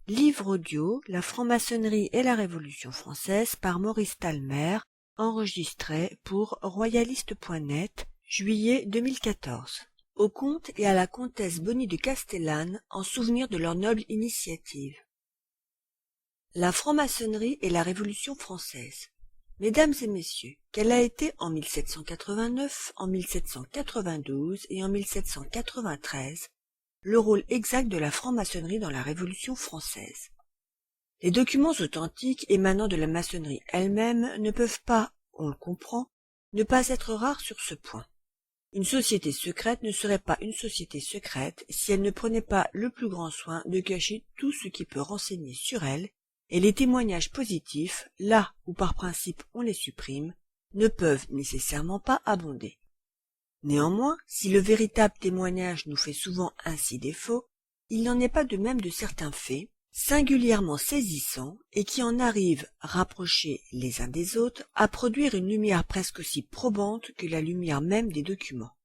Livre audio, La franc-maçonnerie et la Révolution française par Maurice Talmer, enregistré pour royaliste.net, juillet 2014. Au comte et à la comtesse Bonny de Castellane en souvenir de leur noble initiative. La franc-maçonnerie et la Révolution française. Mesdames et messieurs, quelle a été en 1789, en 1792 et en 1793 le rôle exact de la franc-maçonnerie dans la Révolution française? Les documents authentiques émanant de la maçonnerie elle-même ne peuvent pas, on le comprend, ne pas être rares sur ce point. Une société secrète ne serait pas une société secrète si elle ne prenait pas le plus grand soin de cacher tout ce qui peut renseigner sur elle, et les témoignages positifs, là où par principe on les supprime, ne peuvent nécessairement pas abonder. Néanmoins, si le véritable témoignage nous fait souvent ainsi défaut, il n'en est pas de même de certains faits, singulièrement saisissants et qui en arrivent, rapprochés les uns des autres, à produire une lumière presque aussi probante que la lumière même des documents.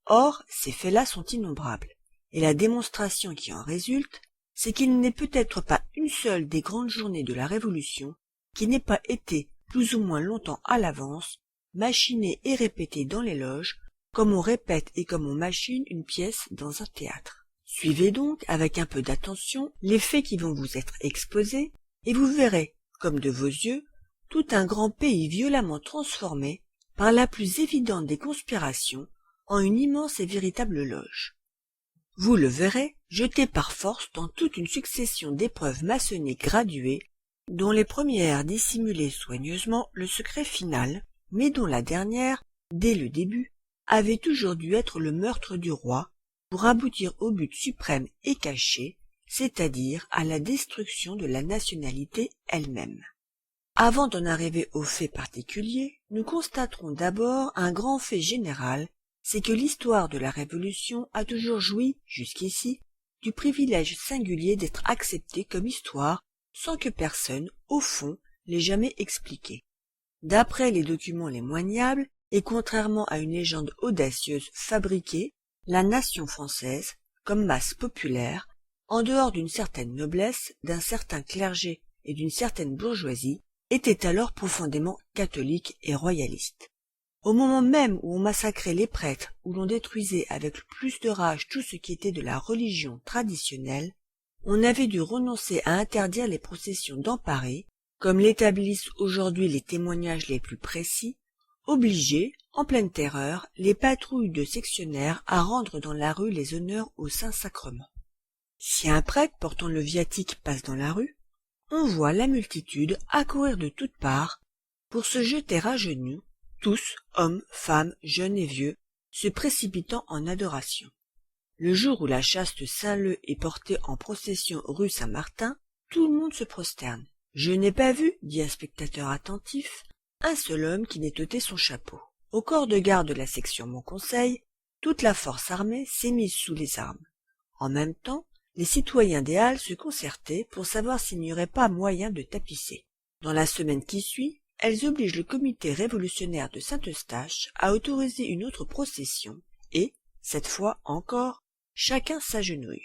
Or, ces faits-là sont innombrables, et la démonstration qui en résulte, c'est qu'il n'est peut-être pas une seule des grandes journées de la Révolution qui n'ait pas été, plus ou moins longtemps à l'avance, machinée et répétée dans les loges, comme on répète et comme on machine une pièce dans un théâtre. Suivez donc, avec un peu d'attention, les faits qui vont vous être exposés, et vous verrez, comme de vos yeux, tout un grand pays violemment transformé, par la plus évidente des conspirations, en une immense et véritable loge. Vous le verrez, jeté par force dans toute une succession d'épreuves maçonniques graduées, dont les premières dissimulaient soigneusement le secret final, mais dont la dernière, dès le début, avait toujours dû être le meurtre du roi, pour aboutir au but suprême et caché, c'est-à-dire à la destruction de la nationalité elle-même. Avant d'en arriver aux faits particuliers, nous constaterons d'abord un grand fait général, c'est que l'histoire de la Révolution a toujours joui, jusqu'ici, du privilège singulier d'être acceptée comme histoire sans que personne, au fond, l'ait jamais expliquée. D'après les documents les moignables, et contrairement à une légende audacieuse fabriquée, la nation française, comme masse populaire, en dehors d'une certaine noblesse, d'un certain clergé et d'une certaine bourgeoisie, était alors profondément catholique et royaliste. Au moment même où on massacrait les prêtres, où l'on détruisait avec plus de rage tout ce qui était de la religion traditionnelle, on avait dû renoncer à interdire les processions dans Paris, comme l'établissent aujourd'hui les témoignages les plus précis, obliger, en pleine terreur, les patrouilles de sectionnaires à rendre dans la rue les honneurs au Saint-Sacrement. Si un prêtre portant le viatique passe dans la rue, on voit la multitude accourir de toutes parts pour se jeter à genoux, tous, hommes, femmes, jeunes et vieux, se précipitant en adoration. Le jour où la chaste Saint-Leu est portée en procession rue Saint-Martin, tout le monde se prosterne. Je n'ai pas vu, dit un spectateur attentif, un seul homme qui n'ait ôté son chapeau. Au corps de garde de la section Montconseil, toute la force armée s'est mise sous les armes. En même temps, les citoyens des Halles se concertaient pour savoir s'il n'y aurait pas moyen de tapisser. Dans la semaine qui suit, elles obligent le comité révolutionnaire de Saint-Eustache à autoriser une autre procession et, cette fois encore, chacun s'agenouille.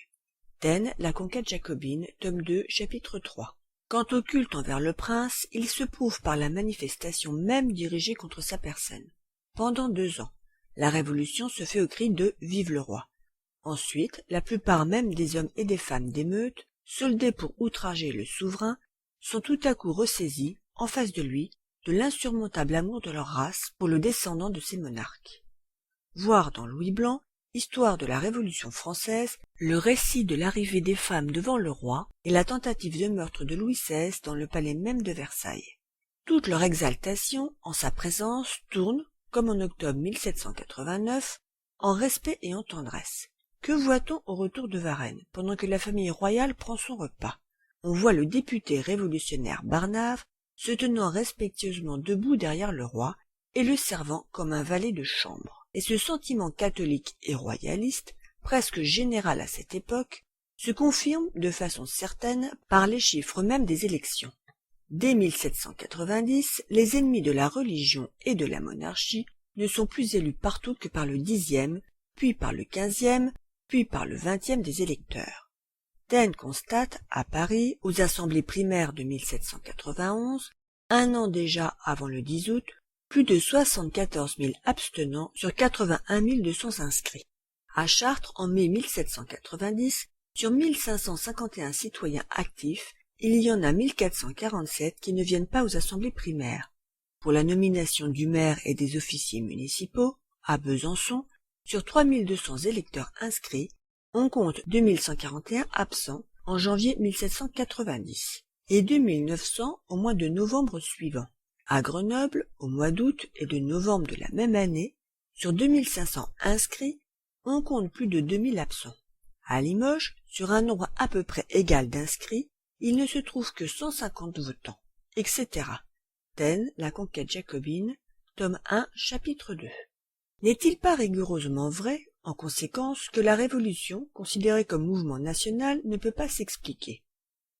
Taine, La conquête jacobine, tome 2, chapitre 3. Quant au culte envers le prince, il se prouve par la manifestation même dirigée contre sa personne. Pendant 2 ans, la Révolution se fait au cri de « Vive le roi ». Ensuite, la plupart même des hommes et des femmes d'émeute, soldés pour outrager le souverain, sont tout à coup ressaisis, en face de lui, de l'insurmontable amour de leur race pour le descendant de ces monarques. Voir dans Louis Blanc, Histoire de la Révolution française, le récit de l'arrivée des femmes devant le roi et la tentative de meurtre de Louis XVI dans le palais même de Versailles. Toute leur exaltation, en sa présence, tourne, comme en octobre 1789, en respect et en tendresse. Que voit-on au retour de Varennes, pendant que la famille royale prend son repas? On voit le député révolutionnaire Barnave se tenant respectueusement debout derrière le roi et le servant comme un valet de chambre. Et ce sentiment catholique et royaliste, presque général à cette époque, se confirme de façon certaine par les chiffres mêmes des élections. Dès 1790, les ennemis de la religion et de la monarchie ne sont plus élus partout que par le 10e, puis par le 15e, puis par le 20e des électeurs. Taine constate, à Paris, aux assemblées primaires de 1791, un an déjà avant le 10 août, plus de 74 000 abstenants sur 81 200 inscrits. À Chartres, en mai 1790, sur 1551 citoyens actifs, il y en a 1447 qui ne viennent pas aux assemblées primaires. Pour la nomination du maire et des officiers municipaux, à Besançon, sur 3200 électeurs inscrits, on compte 2141 absents en janvier 1790 et 2900 au mois de novembre suivant. À Grenoble, au mois d'août et de novembre de la même année, sur 2500 inscrits, on compte plus de 2000 absents. À Limoges, sur un nombre à peu près égal d'inscrits, il ne se trouve que 150 votants, etc. Taine, La conquête jacobine, tome 1, chapitre 2. N'est-il pas rigoureusement vrai, en conséquence, que la Révolution, considérée comme mouvement national, ne peut pas s'expliquer?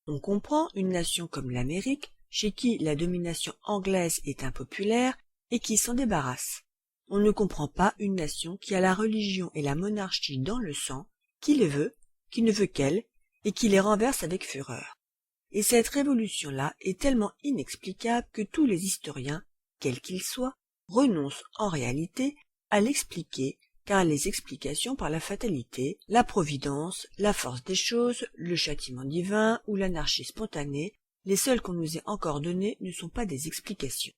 On comprend une nation comme l'Amérique, chez qui la domination anglaise est impopulaire et qui s'en débarrasse. On ne comprend pas une nation qui a la religion et la monarchie dans le sang, qui les veut, qui ne veut qu'elle, et qui les renverse avec fureur. Et cette révolution-là est tellement inexplicable que tous les historiens, quels qu'ils soient, renoncent en réalité à l'expliquer, car les explications par la fatalité, la providence, la force des choses, le châtiment divin ou l'anarchie spontanée, les seules qu'on nous ait encore données ne sont pas des explications.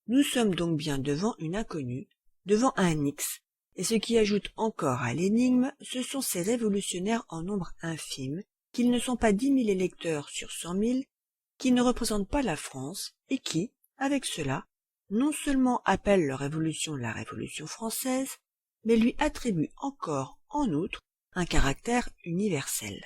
Nous sommes donc bien devant une inconnue, devant un X, et ce qui ajoute encore à l'énigme, ce sont ces révolutionnaires en nombre infime, qu'ils ne sont pas 10 000 électeurs sur 100 000, qui ne représentent pas la France, et qui, avec cela, non seulement appellent leur révolution la Révolution française, mais lui attribuent encore, en outre, un caractère universel.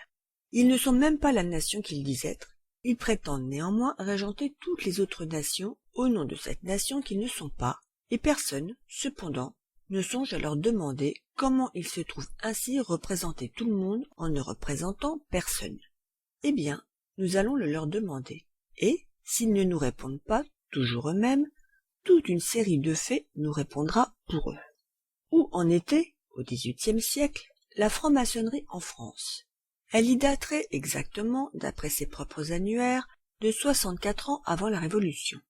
Ils ne sont même pas la nation qu'ils disent être, ils prétendent néanmoins régenter toutes les autres nations au nom de cette nation qu'ils ne sont pas, et personne, cependant, ne songe à leur demander comment ils se trouvent ainsi représenter tout le monde en ne représentant personne. Eh bien, nous allons le leur demander, et, s'ils ne nous répondent pas, toujours eux-mêmes, toute une série de faits nous répondra pour eux. Où en était, au XVIIIe siècle, la franc-maçonnerie en France? Elle y daterait exactement, d'après ses propres annuaires, de 64 ans avant la Révolution.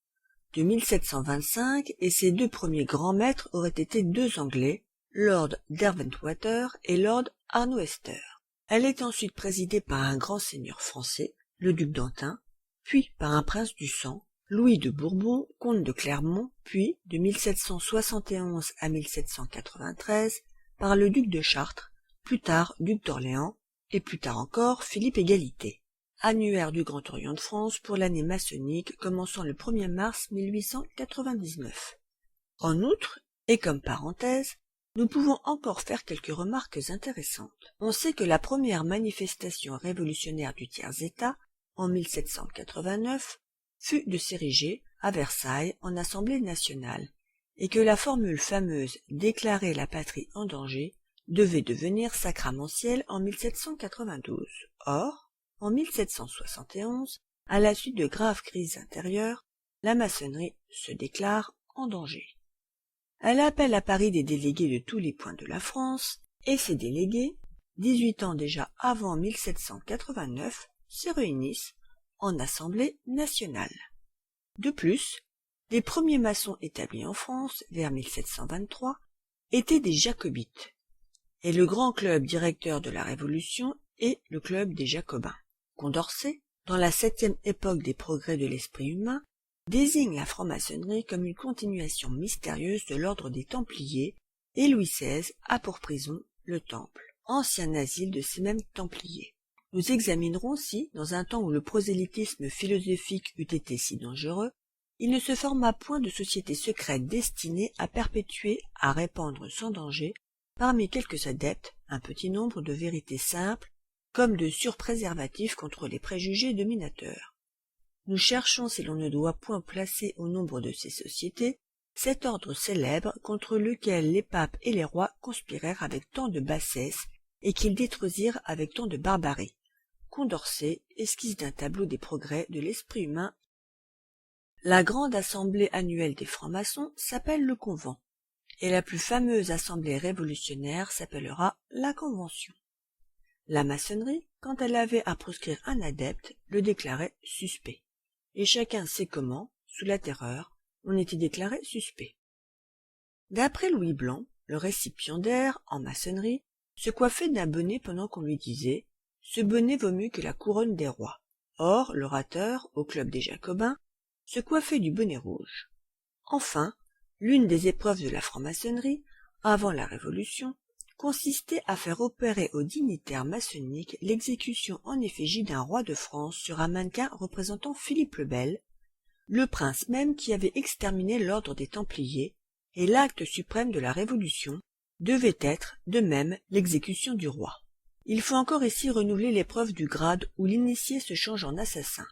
De 1725, et ses deux premiers grands maîtres auraient été deux Anglais, Lord Derwentwater et Lord Arnoester. Elle est ensuite présidée par un grand seigneur français, le duc d'Antin, puis par un prince du sang, Louis de Bourbon, comte de Clermont, puis, de 1771 à 1793, par le duc de Chartres, plus tard duc d'Orléans, et plus tard encore Philippe Égalité. Annuaire du Grand Orient de France pour l'année maçonnique commençant le 1er mars 1899. En outre, et comme parenthèse, nous pouvons encore faire quelques remarques intéressantes. On sait que la première manifestation révolutionnaire du tiers-État, en 1789, fut de s'ériger, à Versailles, en Assemblée nationale, et que la formule fameuse « Déclarer la patrie en danger » devait devenir sacramentielle en 1792. Or, en 1771, à la suite de graves crises intérieures, la maçonnerie se déclare en danger. Elle appelle à Paris des délégués de tous les points de la France, et ces délégués, 18 ans déjà avant 1789, se réunissent en Assemblée nationale. De plus, les premiers maçons établis en France, vers 1723, étaient des jacobites, et le grand club directeur de la Révolution est le club des Jacobins. Condorcet, dans la 7e époque des progrès de l'esprit humain, désigne la franc-maçonnerie comme une continuation mystérieuse de l'ordre des Templiers, et Louis XVI a pour prison le Temple, ancien asile de ces mêmes Templiers. Nous examinerons si, dans un temps où le prosélytisme philosophique eût été si dangereux, il ne se forma point de société secrète destinée à perpétuer, à répandre sans danger, parmi quelques adeptes, un petit nombre de vérités simples, comme de surpréservatifs contre les préjugés dominateurs. Nous cherchons si l'on ne doit point placer au nombre de ces sociétés cet ordre célèbre contre lequel les papes et les rois conspirèrent avec tant de bassesse et qu'ils détruisirent avec tant de barbarie. Condorcet, esquisse d'un tableau des progrès de l'esprit humain. La grande assemblée annuelle des francs-maçons s'appelle le Convent, et la plus fameuse assemblée révolutionnaire s'appellera la Convention. La maçonnerie, quand elle avait à proscrire un adepte, le déclarait suspect. Et chacun sait comment, sous la Terreur, on était déclaré suspect. D'après Louis Blanc, le récipiendaire, en maçonnerie, se coiffait d'un bonnet pendant qu'on lui disait « Ce bonnet vaut mieux que la couronne des rois ». Or, l'orateur, au club des Jacobins, se coiffait du bonnet rouge. Enfin, l'une des épreuves de la franc-maçonnerie, avant la Révolution, consistait à faire opérer aux dignitaires maçonniques l'exécution en effigie d'un roi de France sur un mannequin représentant Philippe le Bel, le prince même qui avait exterminé l'ordre des Templiers, et l'acte suprême de la Révolution devait être, de même, l'exécution du roi. Il faut encore ici renouveler l'épreuve du grade où l'initié se change en assassin.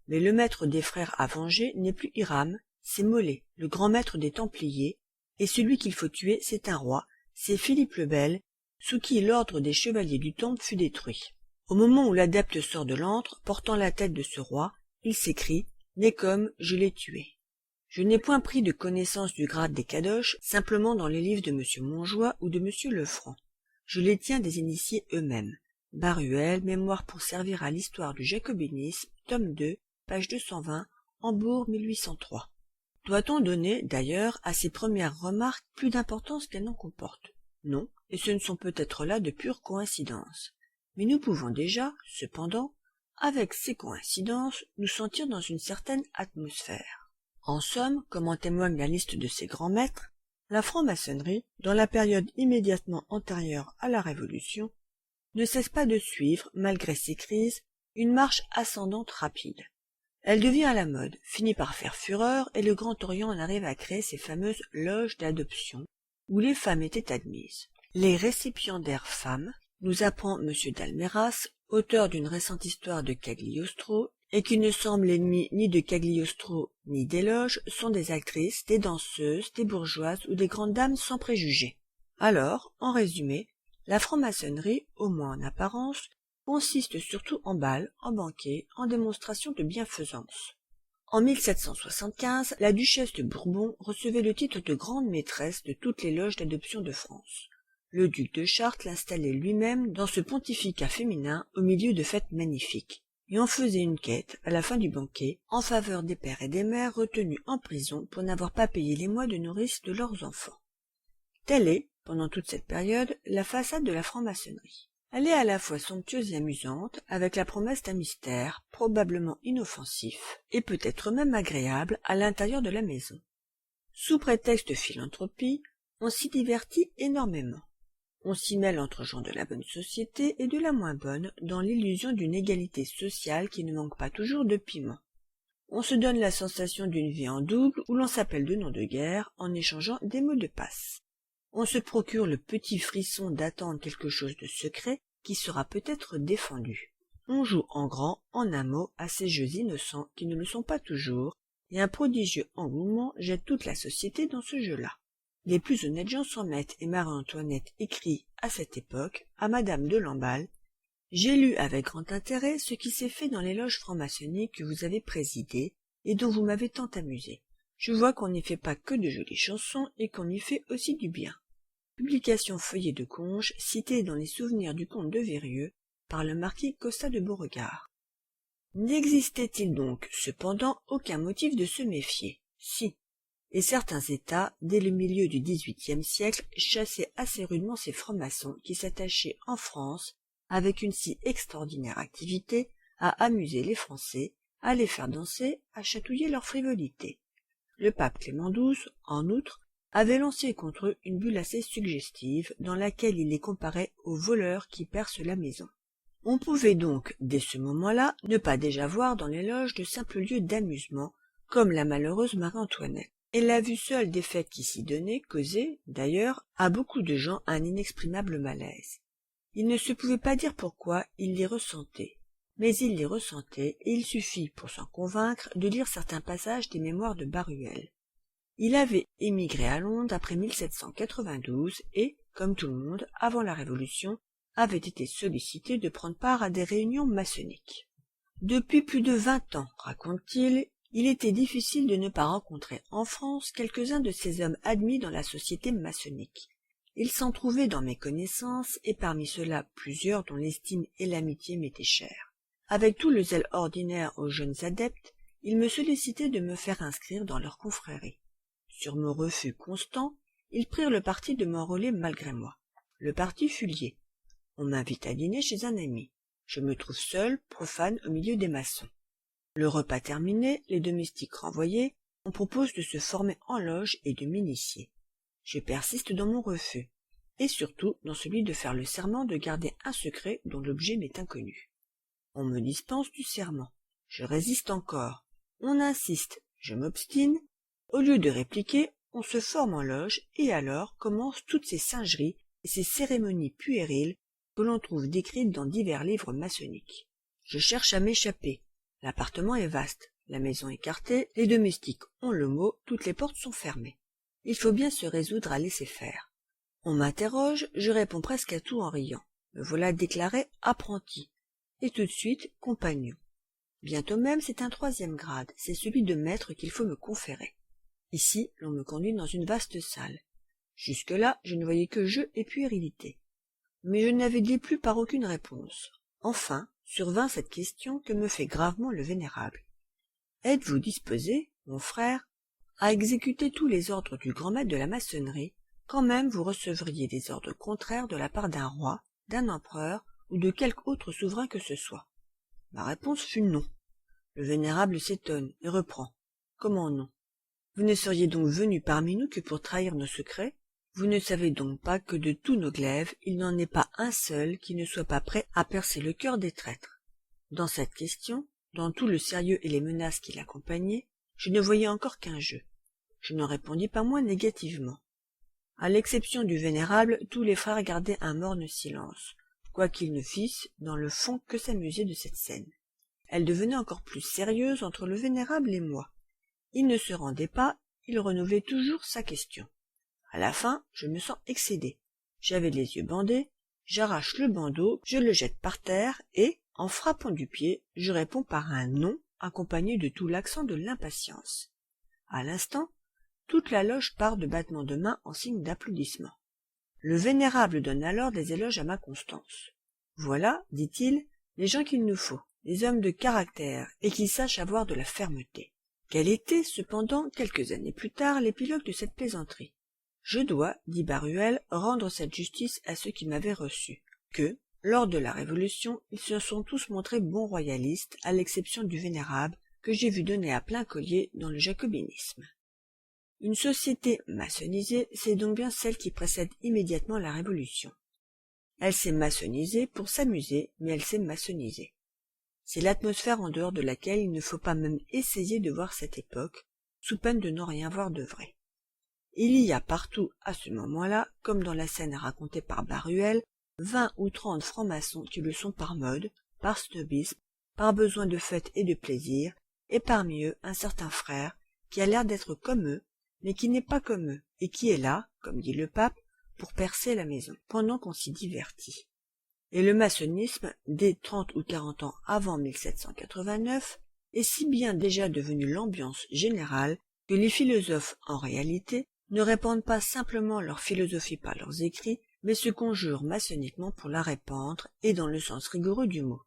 Mais le maître des frères à venger n'est plus Hiram, c'est Molé, le grand maître des Templiers, et celui qu'il faut tuer, c'est un roi, c'est Philippe le Bel, sous qui l'ordre des chevaliers du Temple fut détruit. Au moment où l'adepte sort de l'antre, portant la tête de ce roi, il s'écrie « Né comme je l'ai tué ». Je n'ai point pris de connaissance du grade des Cadoches simplement dans les livres de M. Montjoie ou de M. Lefranc. Je les tiens des initiés eux-mêmes. Baruel, Mémoire pour servir à l'histoire du jacobinisme, tome 2, page 220, Hambourg 1803. Doit-on donner, d'ailleurs, à ces premières remarques plus d'importance qu'elles n'en comportent? Non, et ce ne sont peut-être là de pures coïncidences. Mais nous pouvons déjà, cependant, avec ces coïncidences, nous sentir dans une certaine atmosphère. En somme, comme en témoigne la liste de ses grands maîtres, la franc-maçonnerie, dans la période immédiatement antérieure à la Révolution, ne cesse pas de suivre, malgré ses crises, une marche ascendante rapide. Elle devient à la mode, finit par faire fureur, et le Grand Orient en arrive à créer ces fameuses loges d'adoption, où les femmes étaient admises. Les récipiendaires femmes, nous apprend M. d'Alméras, auteur d'une récente histoire de Cagliostro, et qui ne semble ennemi ni de Cagliostro ni des loges, sont des actrices, des danseuses, des bourgeoises ou des grandes dames sans préjugés. Alors, en résumé, la franc-maçonnerie, au moins en apparence, consiste surtout en bals, en banquets, en démonstrations de bienfaisance. En 1775, la duchesse de Bourbon recevait le titre de grande maîtresse de toutes les loges d'adoption de France. Le duc de Chartres l'installait lui-même dans ce pontificat féminin au milieu de fêtes magnifiques, et en faisait une quête, à la fin du banquet, en faveur des pères et des mères retenus en prison pour n'avoir pas payé les mois de nourrice de leurs enfants. Telle est, pendant toute cette période, la façade de la franc-maçonnerie. Elle est à la fois somptueuse et amusante, avec la promesse d'un mystère, probablement inoffensif, et peut-être même agréable à l'intérieur de la maison. Sous prétexte de philanthropie, on s'y divertit énormément. On s'y mêle entre gens de la bonne société et de la moins bonne, dans l'illusion d'une égalité sociale qui ne manque pas toujours de piment. On se donne la sensation d'une vie en double où l'on s'appelle de noms de guerre en échangeant des mots de passe. On se procure le petit frisson d'attendre quelque chose de secret qui sera peut-être défendu. On joue en grand, en un mot, à ces jeux innocents qui ne le sont pas toujours, et un prodigieux engouement jette toute la société dans ce jeu-là. Les plus honnêtes gens s'en mettent, et Marie-Antoinette écrit à cette époque à Madame de Lamballe « J'ai lu avec grand intérêt ce qui s'est fait dans les loges franc-maçonniques que vous avez présidées et dont vous m'avez tant amusé. Je vois qu'on n'y fait pas que de jolies chansons et qu'on y fait aussi du bien. » Publication feuillet de Conge, citée dans les souvenirs du comte de Vérieux par le marquis Costa de Beauregard. N'existait-il donc cependant aucun motif de se méfier? Si. Et certains États, dès le milieu du XVIIIe siècle, chassaient assez rudement ces francs-maçons qui s'attachaient en France, avec une si extraordinaire activité, à amuser les Français, à les faire danser, à chatouiller leur frivolité. Le pape Clément XII, en outre, avait lancé contre eux une bulle assez suggestive, dans laquelle il les comparait aux voleurs qui percent la maison. On pouvait donc, dès ce moment-là, ne pas déjà voir dans les loges de simples lieux d'amusement, comme la malheureuse Marie-Antoinette. Et la vue seule des fêtes qui s'y donnaient causait, d'ailleurs, à beaucoup de gens un inexprimable malaise. Il ne se pouvait pas dire pourquoi ils les ressentaient, mais ils les ressentaient, et il suffit, pour s'en convaincre, de lire certains passages des mémoires de Baruel. Il avait émigré à Londres après 1792 et, comme tout le monde, avant la Révolution, avait été sollicité de prendre part à des réunions maçonniques. Depuis plus de 20 ans, raconte-t-il, il était difficile de ne pas rencontrer en France quelques-uns de ces hommes admis dans la société maçonnique. Il s'en trouvait dans mes connaissances, et parmi ceux-là plusieurs dont l'estime et l'amitié m'étaient chères. Avec tout le zèle ordinaire aux jeunes adeptes, ils me sollicitaient de me faire inscrire dans leur confrérie. Sur mon refus constant, ils prirent le parti de m'enrôler malgré moi. Le parti fut lié. On m'invite à dîner chez un ami. Je me trouve seul, profane, au milieu des maçons. Le repas terminé, les domestiques renvoyés, on propose de se former en loge et de m'initier. Je persiste dans mon refus, et surtout dans celui de faire le serment de garder un secret dont l'objet m'est inconnu. On me dispense du serment. Je résiste encore. On insiste. Je m'obstine. Au lieu de répliquer, on se forme en loge, et alors commencent toutes ces singeries et ces cérémonies puériles que l'on trouve décrites dans divers livres maçonniques. Je cherche à m'échapper. L'appartement est vaste, la maison écartée, les domestiques ont le mot, toutes les portes sont fermées. Il faut bien se résoudre à laisser faire. On m'interroge, je réponds presque à tout en riant. Me voilà déclaré apprenti, et tout de suite compagnon. Bientôt même, c'est un troisième grade, c'est celui de maître qu'il faut me conférer. Ici, l'on me conduit dans une vaste salle. Jusque-là, je ne voyais que jeu et puérilité. Mais je n'avais dit plus par aucune réponse. Enfin, survint cette question que me fait gravement le vénérable. Êtes-vous disposé, mon frère, à exécuter tous les ordres du grand maître de la maçonnerie, quand même vous recevriez des ordres contraires de la part d'un roi, d'un empereur ou de quelque autre souverain que ce soit? Ma réponse fut non. Le vénérable s'étonne et reprend. Comment non? Vous ne seriez donc venu parmi nous que pour trahir nos secrets? Vous ne savez donc pas que de tous nos glaives, il n'en est pas un seul qui ne soit pas prêt à percer le cœur des traîtres? Dans cette question, dans tout le sérieux et les menaces qui l'accompagnaient, je ne voyais encore qu'un jeu. Je n'en répondis pas moins négativement. À l'exception du vénérable, tous les frères gardaient un morne silence, quoiqu'ils ne fissent, dans le fond, que s'amuser de cette scène. Elle devenait encore plus sérieuse entre le vénérable et moi. Il ne se rendait pas, il renouvelait toujours sa question. À la fin, je me sens excédé. J'avais les yeux bandés, j'arrache le bandeau, je le jette par terre et, en frappant du pied, je réponds par un non accompagné de tout l'accent de l'impatience. À l'instant, toute la loge part de battements de mains en signe d'applaudissement. Le vénérable donne alors des éloges à ma constance. Voilà, dit-il, les gens qu'il nous faut, des hommes de caractère et qui sachent avoir de la fermeté. Quel était, cependant, quelques années plus tard, l'épilogue de cette plaisanterie? Je dois, dit Baruel, rendre cette justice à ceux qui m'avaient reçu, que, lors de la Révolution, ils se sont tous montrés bons royalistes, à l'exception du vénérable, que j'ai vu donner à plein collier dans le jacobinisme. Une société maçonnisée, c'est donc bien celle qui précède immédiatement la Révolution. Elle s'est maçonnisée pour s'amuser, mais elle s'est maçonnisée. C'est l'atmosphère en dehors de laquelle il ne faut pas même essayer de voir cette époque, sous peine de n'en rien voir de vrai. Il y a partout, à ce moment-là, comme dans la scène racontée par Baruel, 20 ou 30 francs-maçons qui le sont par mode, par snobisme, par besoin de fête et de plaisir, et parmi eux un certain frère qui a l'air d'être comme eux, mais qui n'est pas comme eux, et qui est là, comme dit le pape, pour percer la maison, pendant qu'on s'y divertit. Et le maçonnisme, dès 30 ou 40 ans avant 1789, est si bien déjà devenu l'ambiance générale que les philosophes, en réalité, ne répandent pas simplement leur philosophie par leurs écrits, mais se conjurent maçonniquement pour la répandre, et dans le sens rigoureux du mot.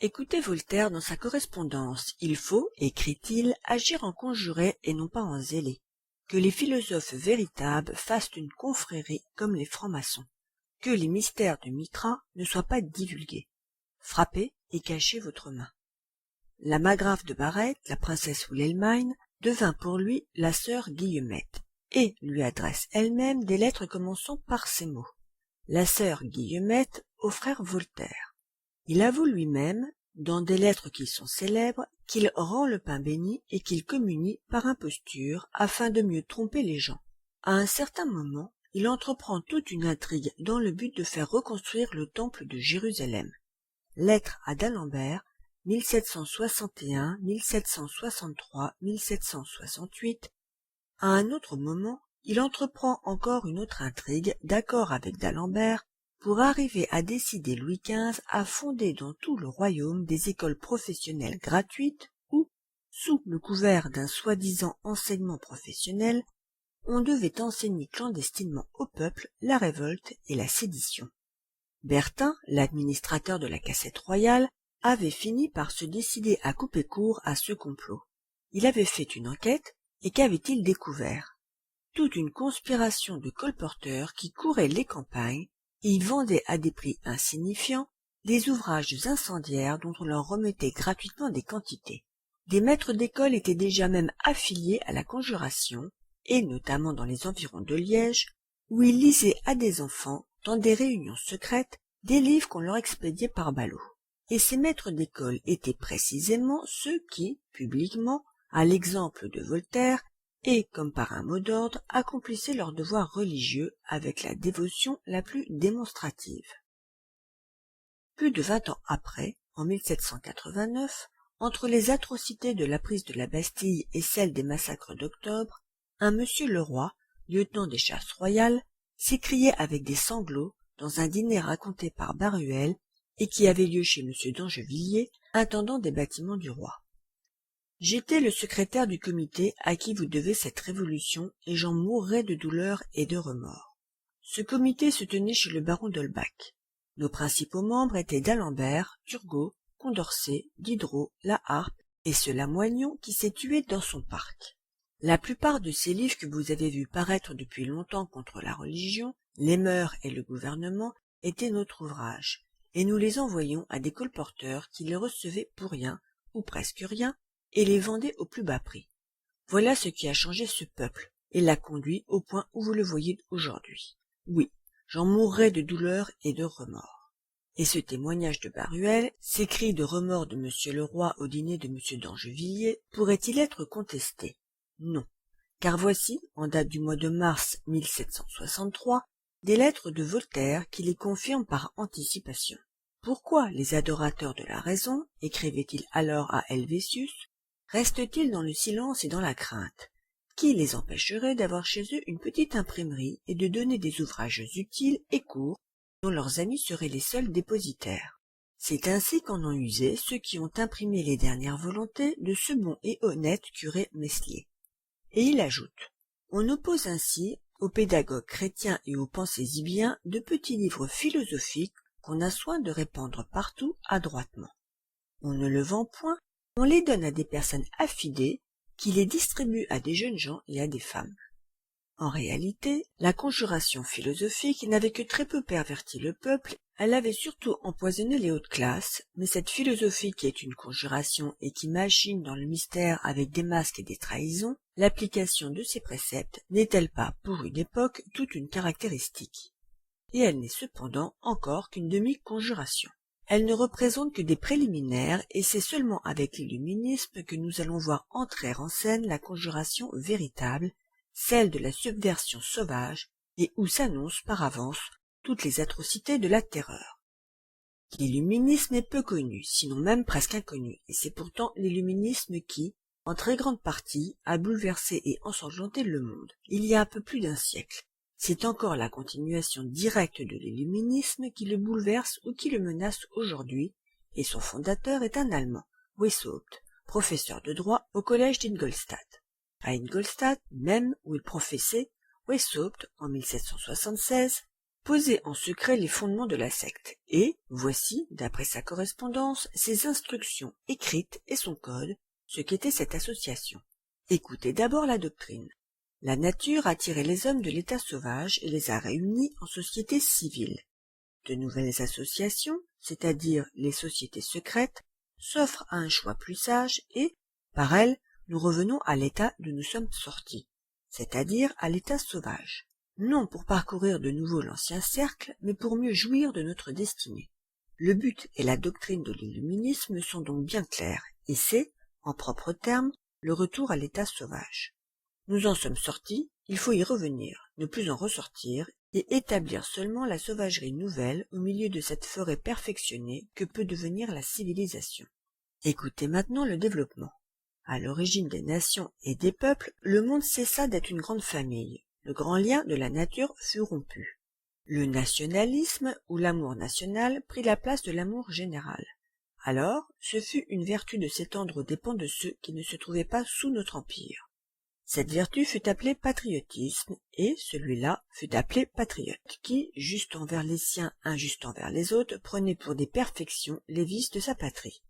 Écoutez Voltaire dans sa correspondance. Il faut, écrit-il, agir en conjuré et non pas en zélé. Que les philosophes véritables fassent une confrérie comme les francs-maçons. Que les mystères de Mithra ne soient pas divulgués. Frappez et cachez votre main. La margrave de Barrette, la princesse Wilhelmine, devint pour lui la sœur Guillemette, et lui adresse elle-même des lettres commençant par ces mots. La sœur Guillemette au frère Voltaire. Il avoue lui-même, dans des lettres qui sont célèbres, qu'il rend le pain béni et qu'il communie par imposture afin de mieux tromper les gens. À un certain moment, il entreprend toute une intrigue dans le but de faire reconstruire le temple de Jérusalem. Lettre à d'Alembert, 1761, 1763, 1768. À un autre moment, il entreprend encore une autre intrigue, d'accord avec d'Alembert, pour arriver à décider Louis XV à fonder dans tout le royaume des écoles professionnelles gratuites où, sous le couvert d'un soi-disant enseignement professionnel, on devait enseigner clandestinement au peuple la révolte et la sédition. Bertin, l'administrateur de la cassette royale, avait fini par se décider à couper court à ce complot. Il avait fait une enquête, et qu'avait-il découvert? Toute une conspiration de colporteurs qui couraient les campagnes et y vendaient à des prix insignifiants des ouvrages incendiaires dont on leur remettait gratuitement des quantités. Des maîtres d'école étaient déjà même affiliés à la conjuration, et notamment dans les environs de Liège, où ils lisaient à des enfants, dans des réunions secrètes, des livres qu'on leur expédiait par ballots. Et ces maîtres d'école étaient précisément ceux qui, publiquement, à l'exemple de Voltaire, et, comme par un mot d'ordre, accomplissaient leurs devoirs religieux avec la dévotion la plus démonstrative. Plus de 20 ans après, en 1789, entre les atrocités de la prise de la Bastille et celles des massacres d'octobre, un monsieur Leroy, lieutenant des chasses royales, s'écriait avec des sanglots, dans un dîner raconté par Baruel, et qui avait lieu chez M. d'Angevilliers, intendant des bâtiments du roi. J'étais le secrétaire du comité à qui vous devez cette révolution, et j'en mourrais de douleur et de remords. Ce comité se tenait chez le baron d'Holbach. Nos principaux membres étaient d'Alembert, Turgot, Condorcet, Diderot, La Harpe et ce Lamoignon qui s'est tué dans son parc. La plupart de ces livres que vous avez vus paraître depuis longtemps contre la religion, les mœurs et le gouvernement étaient notre ouvrage, et nous les envoyions à des colporteurs qui les recevaient pour rien, ou presque rien, et les vendaient au plus bas prix. Voilà ce qui a changé ce peuple, et l'a conduit au point où vous le voyez aujourd'hui. Oui, j'en mourrais de douleur et de remords. Et ce témoignage de Baruel, ces cris de remords de M. Leroy au dîner de M. d'Angevilliers, pourrait-il être contesté? Non, car voici, en date du mois de mars 1763, des lettres de Voltaire qui les confirment par anticipation. Pourquoi les adorateurs de la raison, écrivait-il alors à Helvétius, restent-ils dans le silence et dans la crainte? Qui les empêcherait d'avoir chez eux une petite imprimerie et de donner des ouvrages utiles et courts dont leurs amis seraient les seuls dépositaires? C'est ainsi qu'en ont usé ceux qui ont imprimé les dernières volontés de ce bon et honnête curé Meslier. Et il ajoute, on oppose ainsi aux pédagogues chrétiens et aux pensées-ibiens de petits livres philosophiques qu'on a soin de répandre partout adroitement. On ne le vend point, on les donne à des personnes affidées qui les distribuent à des jeunes gens et à des femmes. En réalité, la conjuration philosophique n'avait que très peu perverti le peuple, elle avait surtout empoisonné les hautes classes, mais cette philosophie qui est une conjuration et qui machine dans le mystère avec des masques et des trahisons, l'application de ces préceptes n'est-elle pas, pour une époque, toute une caractéristique? Et elle n'est cependant encore qu'une demi-conjuration. Elle ne représente que des préliminaires, et c'est seulement avec l'illuminisme que nous allons voir entrer en scène la conjuration véritable, celle de la subversion sauvage, et où s'annoncent par avance toutes les atrocités de la terreur. L'illuminisme est peu connu, sinon même presque inconnu, et c'est pourtant l'illuminisme qui, en très grande partie, a bouleversé et ensanglanté le monde, il y a un peu plus d'un siècle. C'est encore la continuation directe de l'illuminisme qui le bouleverse ou qui le menace aujourd'hui, et son fondateur est un Allemand, Weishaupt, professeur de droit au collège d'Ingolstadt. À Ingolstadt, même où il professait, Weishaupt, en 1776, posait en secret les fondements de la secte, et voici, d'après sa correspondance, ses instructions écrites et son code, ce qu'était cette association. Écoutez d'abord la doctrine. La nature a tiré les hommes de l'état sauvage et les a réunis en sociétés civiles. De nouvelles associations, c'est-à-dire les sociétés secrètes, s'offrent à un choix plus sage et, par elles, nous revenons à l'état d'où nous sommes sortis, c'est-à-dire à l'état sauvage, non pour parcourir de nouveau l'ancien cercle, mais pour mieux jouir de notre destinée. Le but et la doctrine de l'illuminisme sont donc bien clairs, et c'est, en propres termes, le retour à l'état sauvage. Nous en sommes sortis, il faut y revenir, ne plus en ressortir, et établir seulement la sauvagerie nouvelle au milieu de cette forêt perfectionnée que peut devenir la civilisation. Écoutez maintenant le développement. À l'origine des nations et des peuples, le monde cessa d'être une grande famille. Le grand lien de la nature fut rompu. Le nationalisme ou l'amour national prit la place de l'amour général. Alors, ce fut une vertu de s'étendre aux dépens de ceux qui ne se trouvaient pas sous notre empire. Cette vertu fut appelée patriotisme, et celui-là fut appelé patriote, qui, juste envers les siens, injuste envers les autres, prenait pour des perfections les vices de sa patrie.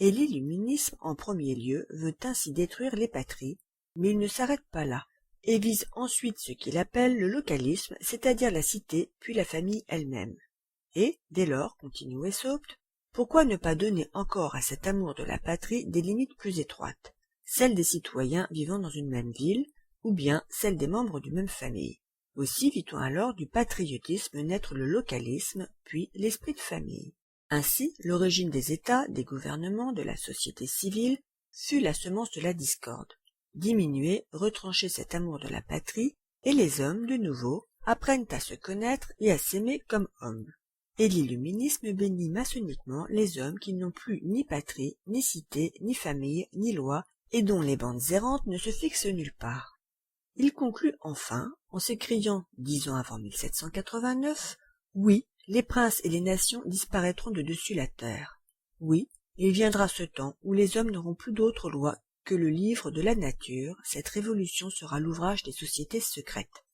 Et l'illuminisme, en premier lieu, veut ainsi détruire les patries, mais il ne s'arrête pas là, et vise ensuite ce qu'il appelle le localisme, c'est-à-dire la cité, puis la famille elle-même. Et, dès lors, continue Weishaupt, pourquoi ne pas donner encore à cet amour de la patrie des limites plus étroites, celles des citoyens vivant dans une même ville, ou bien celles des membres d'une même famille? Aussi vit-on alors du patriotisme naître le localisme, puis l'esprit de famille. Ainsi, l'origine des États, des gouvernements, de la société civile, fut la semence de la discorde. Diminuer, retrancher cet amour de la patrie, et les hommes, de nouveau, apprennent à se connaître et à s'aimer comme hommes. Et l'illuminisme bénit maçonniquement les hommes qui n'ont plus ni patrie, ni cité, ni famille, ni loi, et dont les bandes errantes ne se fixent nulle part. Il conclut enfin, en s'écriant 10 ans avant 1789, « Oui, les princes et les nations disparaîtront de dessus la terre. Oui, il viendra ce temps où les hommes n'auront plus d'autre loi que le livre de la nature, cette révolution sera l'ouvrage des sociétés secrètes.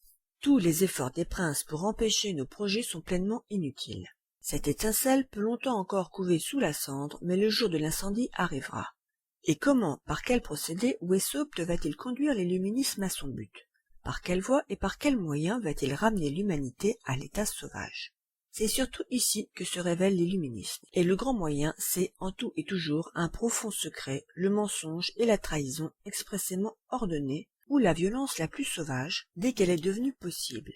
Tous les efforts des princes pour empêcher nos projets sont pleinement inutiles. Cette étincelle peut longtemps encore couver sous la cendre, mais le jour de l'incendie arrivera. Et comment, par quel procédé, Weishaupt va-t-il conduire l'illuminisme à son but? Par quelle voie et par quels moyens va-t-il ramener l'humanité à l'état sauvage? C'est surtout ici que se révèle l'illuminisme, et le grand moyen, c'est en tout et toujours un profond secret, le mensonge et la trahison expressément ordonnés, ou la violence la plus sauvage, dès qu'elle est devenue possible.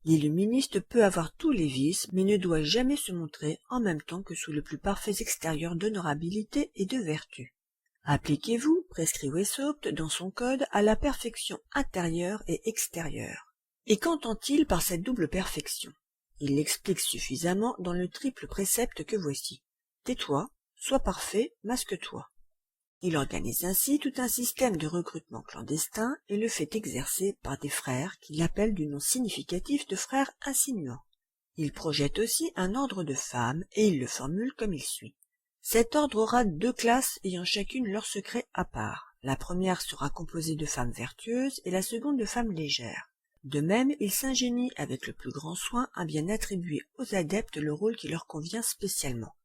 L'illuministe peut avoir tous les vices, mais ne doit jamais se montrer en même temps que sous le plus parfait extérieur d'honorabilité et de vertu. Appliquez-vous, prescrit Weishaupt dans son code, à la perfection intérieure et extérieure. Et qu'entend-il par cette double perfection? Il l'explique suffisamment dans le triple précepte que voici. Tais-toi, sois parfait, masque-toi. Il organise ainsi tout un système de recrutement clandestin et le fait exercer par des frères qu'il appelle du nom significatif de frères insinuants. Il projette aussi un ordre de femmes et il le formule comme il suit. Cet ordre aura 2 classes ayant chacune leur secret à part. La première sera composée de femmes vertueuses et la seconde de femmes légères. De même, il s'ingénie avec le plus grand soin à bien attribuer aux adeptes le rôle qui leur convient spécialement.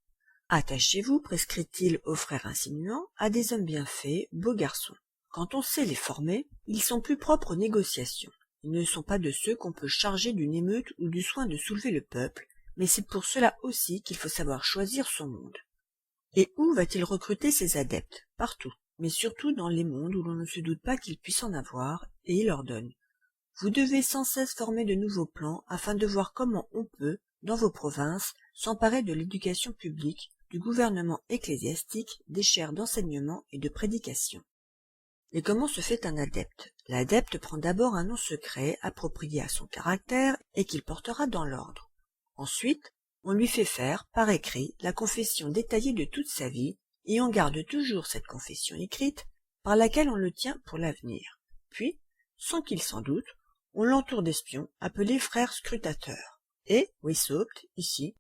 Attachez-vous, prescrit-il aux frères insinuants, à des hommes bien faits, beaux garçons. Quand on sait les former, ils sont plus propres aux négociations. Ils ne sont pas de ceux qu'on peut charger d'une émeute ou du soin de soulever le peuple, mais c'est pour cela aussi qu'il faut savoir choisir son monde. Et où va-t-il recruter ses adeptes? Partout, mais surtout dans les mondes où l'on ne se doute pas qu'il puisse en avoir, et il ordonne. Vous devez sans cesse former de nouveaux plans afin de voir comment on peut, dans vos provinces, s'emparer de l'éducation publique, du gouvernement ecclésiastique, des chaires d'enseignement et de prédication. Et comment se fait un adepte? L'adepte prend d'abord un nom secret, approprié à son caractère et qu'il portera dans l'ordre. Ensuite, on lui fait faire, par écrit, la confession détaillée de toute sa vie, et on garde toujours cette confession écrite, par laquelle on le tient pour l'avenir. Puis, sans qu'il s'en doute, on l'entoure d'espions, appelés frères scrutateurs. Et Weishaupt, ici,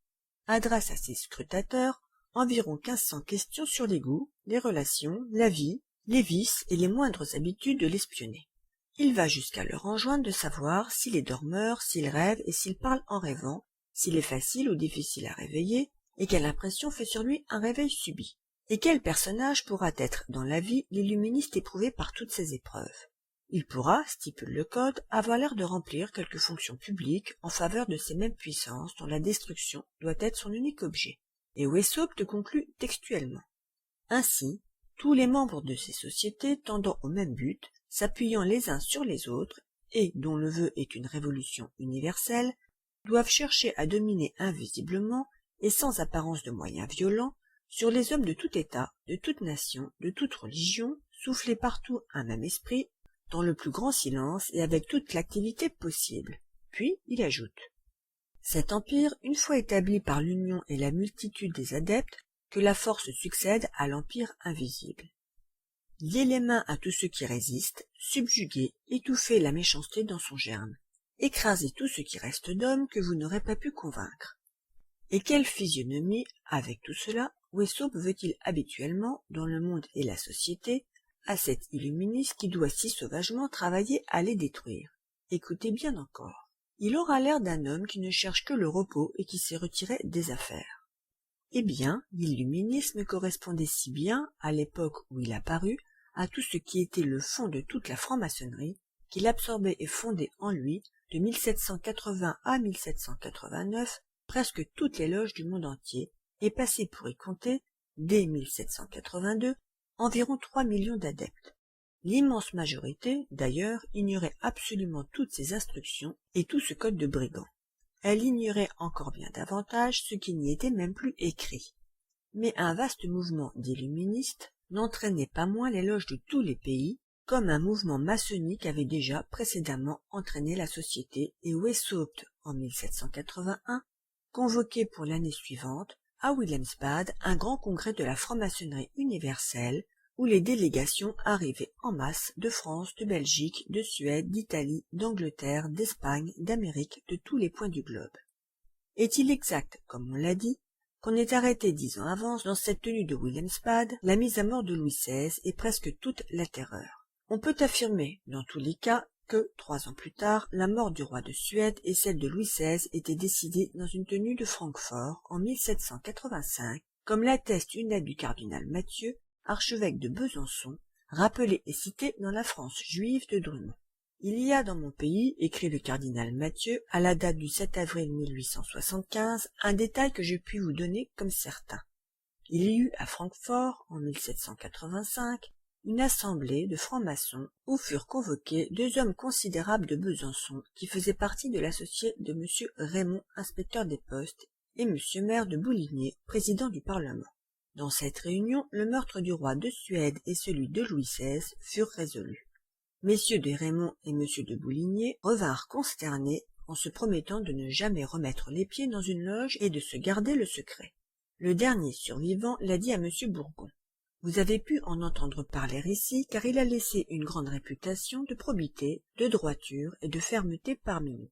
adresse à ces scrutateurs environ 1500 questions sur les goûts, les relations, la vie, les vices et les moindres habitudes de l'espionné. Il va jusqu'à leur enjoindre de savoir s'il est dormeur, s'il rêve et s'il parle en rêvant, s'il est facile ou difficile à réveiller, et quelle impression fait sur lui un réveil subit. Et quel personnage pourra être dans la vie l'illuministe éprouvé par toutes ces épreuves? Il pourra, stipule le code, avoir l'air de remplir quelque fonction publique en faveur de ces mêmes puissances dont la destruction doit être son unique objet. Et Weishaupt conclut textuellement. Ainsi, tous les membres de ces sociétés tendant au même but, s'appuyant les uns sur les autres, et dont le vœu est une révolution universelle, doivent chercher à dominer invisiblement et sans apparence de moyens violents sur les hommes de tout état, de toute nation, de toute religion, souffler partout un même esprit, dans le plus grand silence et avec toute l'activité possible. Puis il ajoute. Cet empire, une fois établi par l'union et la multitude des adeptes, que la force succède à l'empire invisible. Lier les mains à tous ceux qui résistent, subjuguer, étouffer la méchanceté dans son germe, écraser tout ce qui reste d'hommes que vous n'aurez pas pu convaincre. Et quelle physionomie, avec tout cela, Weishaupt veut-il habituellement, dans le monde et la société, à cet illuministe qui doit si sauvagement travailler à les détruire. Écoutez bien encore. Il aura l'air d'un homme qui ne cherche que le repos et qui s'est retiré des affaires. Eh bien, l'illuminisme correspondait si bien, à l'époque où il apparut, à tout ce qui était le fond de toute la franc-maçonnerie, qu'il absorbait et fondait en lui, de 1780 à 1789, presque toutes les loges du monde entier, et passait pour y compter, dès 1782, environ 3 millions d'adeptes. L'immense majorité, d'ailleurs, ignorait absolument toutes ces instructions et tout ce code de brigands. Elle ignorait encore bien davantage ce qui n'y était même plus écrit. Mais un vaste mouvement d'illuministes n'entraînait pas moins les loges de tous les pays, comme un mouvement maçonnique avait déjà précédemment entraîné la société, et Weishaupt, en 1781, convoquait pour l'année suivante, à Wilhelmsbad, un grand congrès de la franc-maçonnerie universelle, où les délégations arrivaient en masse de France, de Belgique, de Suède, d'Italie, d'Angleterre, d'Espagne, d'Amérique, de tous les points du globe. Est-il exact, comme on l'a dit, qu'on ait arrêté 10 ans avant, dans cette tenue de Wilhelmsbad, la mise à mort de Louis XVI et presque toute la terreur? On peut affirmer, dans tous les cas, que, 3 ans plus tard, la mort du roi de Suède et celle de Louis XVI étaient décidées dans une tenue de Francfort en 1785, comme l'atteste une lettre du cardinal Mathieu, archevêque de Besançon, rappelé et cité dans la France juive de Drummond. Il y a dans mon pays, écrit le cardinal Mathieu, à la date du 7 avril 1875, un détail que je puis vous donner comme certain. Il y eut à Francfort, en 1785, une assemblée de francs-maçons où furent convoqués 2 hommes considérables de Besançon qui faisaient partie de l'associé de M. Raymond, inspecteur des postes, et M. Maire de Bouligné, président du Parlement. Dans cette réunion, le meurtre du roi de Suède et celui de Louis XVI furent résolus. Messieurs de Raymond et M. de Bouligné revinrent consternés en se promettant de ne jamais remettre les pieds dans une loge et de se garder le secret. Le dernier survivant l'a dit à M. Bourgon. Vous avez pu en entendre parler ici, car il a laissé une grande réputation de probité, de droiture et de fermeté parmi nous.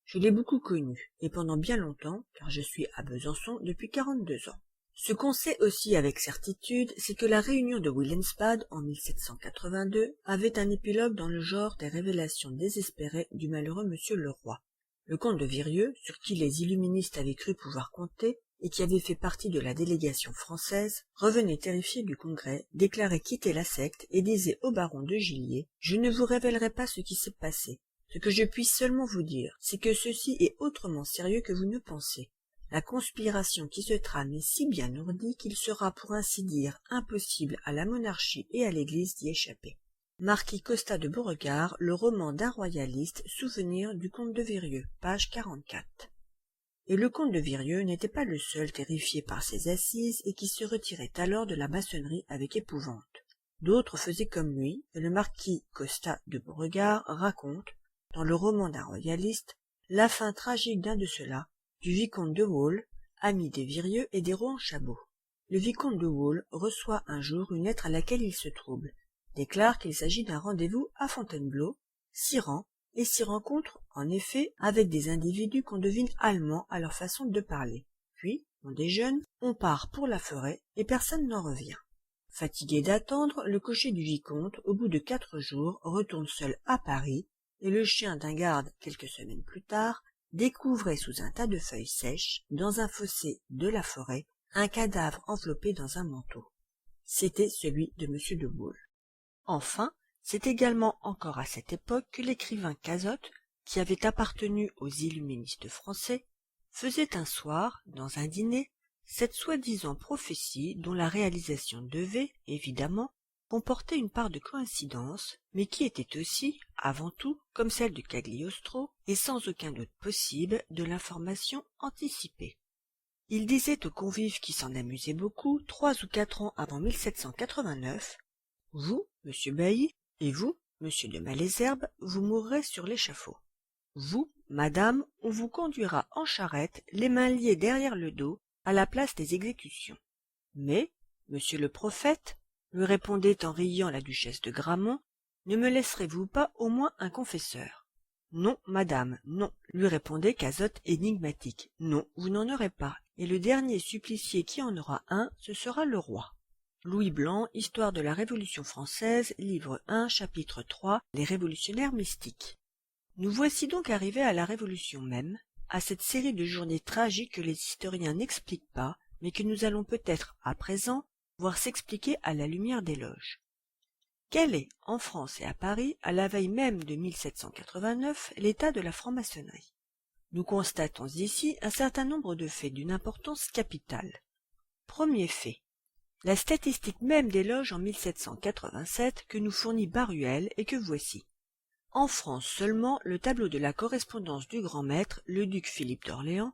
Je l'ai beaucoup connu, et pendant bien longtemps, car je suis à Besançon depuis 42 ans. Ce qu'on sait aussi avec certitude, c'est que la réunion de Wilhelmsbad en 1782 avait un épilogue dans le genre des révélations désespérées du malheureux monsieur le roi. Le comte de Virieu, sur qui les illuministes avaient cru pouvoir compter, et qui avait fait partie de la délégation française, revenait terrifié du congrès, déclarait quitter la secte et disait au baron de Gillier « Je ne vous révélerai pas ce qui s'est passé. Ce que je puis seulement vous dire, c'est que ceci est autrement sérieux que vous ne pensez. La conspiration qui se trame est si bien ourdie qu'il sera pour ainsi dire impossible à la monarchie et à l'Église d'y échapper. » Marquis Costa de Beauregard, le roman d'un royaliste, souvenir du comte de Virieu, page 44. Et le comte de Virieu n'était pas le seul terrifié par ces assises et qui se retirait alors de la maçonnerie avec épouvante. D'autres faisaient comme lui, et le marquis Costa de Beauregard raconte, dans le roman d'un royaliste, la fin tragique d'un de ceux-là, du vicomte de Waul, ami des Virieux et des Rohan-Chabot. Le vicomte de Waul reçoit un jour une lettre à laquelle il se trouble, déclare qu'il s'agit d'un rendez-vous à Fontainebleau, s'y rend, et s'y rencontre, en effet, avec des individus qu'on devine allemands à leur façon de parler. Puis, on déjeune, on part pour la forêt, et personne n'en revient. Fatigué d'attendre, le cocher du vicomte, au bout de 4 jours, retourne seul à Paris, et le chien d'un garde, quelques semaines plus tard, découvrait sous un tas de feuilles sèches, dans un fossé de la forêt, un cadavre enveloppé dans un manteau. C'était celui de M. de Waul. Enfin, c'est également encore à cette époque que l'écrivain Cazotte, qui avait appartenu aux illuministes français, faisait un soir, dans un dîner, cette soi-disant prophétie dont la réalisation devait, évidemment, comporter une part de coïncidence, mais qui était aussi, avant tout, comme celle de Cagliostro, et sans aucun doute possible, de l'information anticipée. Il disait aux convives qui s'en amusaient beaucoup, 3 ou 4 ans avant 1789, « Vous, monsieur Bailly, et vous, monsieur de Malesherbes, vous mourrez sur l'échafaud. Vous, madame, on vous conduira en charrette, les mains liées derrière le dos, à la place des exécutions. Mais, monsieur le prophète, lui répondait en riant la duchesse de Gramont, ne me laisserez-vous pas au moins un confesseur? Non, madame, non, lui répondait Cazotte énigmatique. Non, vous n'en aurez pas, et le dernier supplicié qui en aura un, ce sera le roi. Louis Blanc, Histoire de la Révolution française, livre 1, chapitre 3, Les révolutionnaires mystiques. Nous voici donc arrivés à la Révolution même, à cette série de journées tragiques que les historiens n'expliquent pas, mais que nous allons peut-être, à présent, voir s'expliquer à la lumière des loges. Quel est, en France et à Paris, à la veille même de 1789, l'état de la franc-maçonnerie? Nous constatons ici un certain nombre de faits d'une importance capitale. Premier fait. La statistique même des loges en 1787 que nous fournit Baruel et que voici. En France seulement, le tableau de la correspondance du grand maître, le duc Philippe d'Orléans,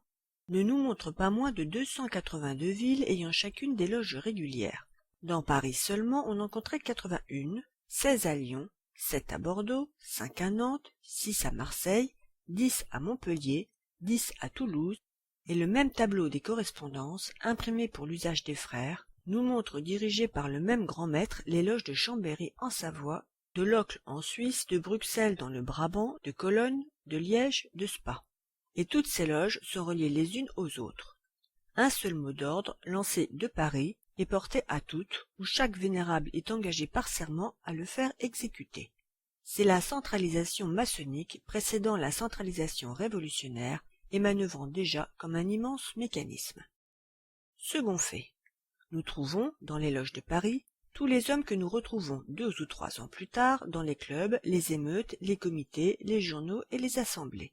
ne nous montre pas moins de 282 villes ayant chacune des loges régulières. Dans Paris seulement, on en compterait 81, 16 à Lyon, 7 à Bordeaux, 5 à Nantes, 6 à Marseille, 10 à Montpellier, 10 à Toulouse, et le même tableau des correspondances, imprimé pour l'usage des frères, nous montre dirigés par le même grand maître les loges de Chambéry en Savoie, de Locle en Suisse, de Bruxelles dans le Brabant, de Cologne, de Liège, de Spa. Et toutes ces loges sont reliées les unes aux autres. Un seul mot d'ordre, lancé de Paris, est porté à toutes, où chaque vénérable est engagé par serment à le faire exécuter. C'est la centralisation maçonnique précédant la centralisation révolutionnaire et manœuvrant déjà comme un immense mécanisme. Second fait. Nous trouvons, dans les loges de Paris, tous les hommes que nous retrouvons 2 ou 3 ans plus tard dans les clubs, les émeutes, les comités, les journaux et les assemblées.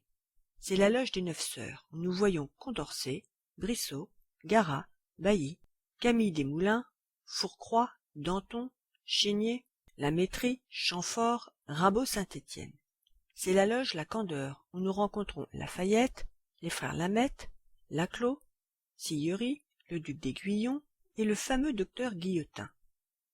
C'est la loge des 9 sœurs, où nous voyons Condorcet, Brissot, Garat, Bailly, Camille Desmoulins, Fourcroy, Danton, Chénier, La Métrie, Chamfort, Rimbaud-Saint-Étienne. C'est la loge La Candeur, où nous rencontrons Lafayette, les frères Lameth, Laclos, Sillery, le duc d'Aiguillon et le fameux docteur Guillotin.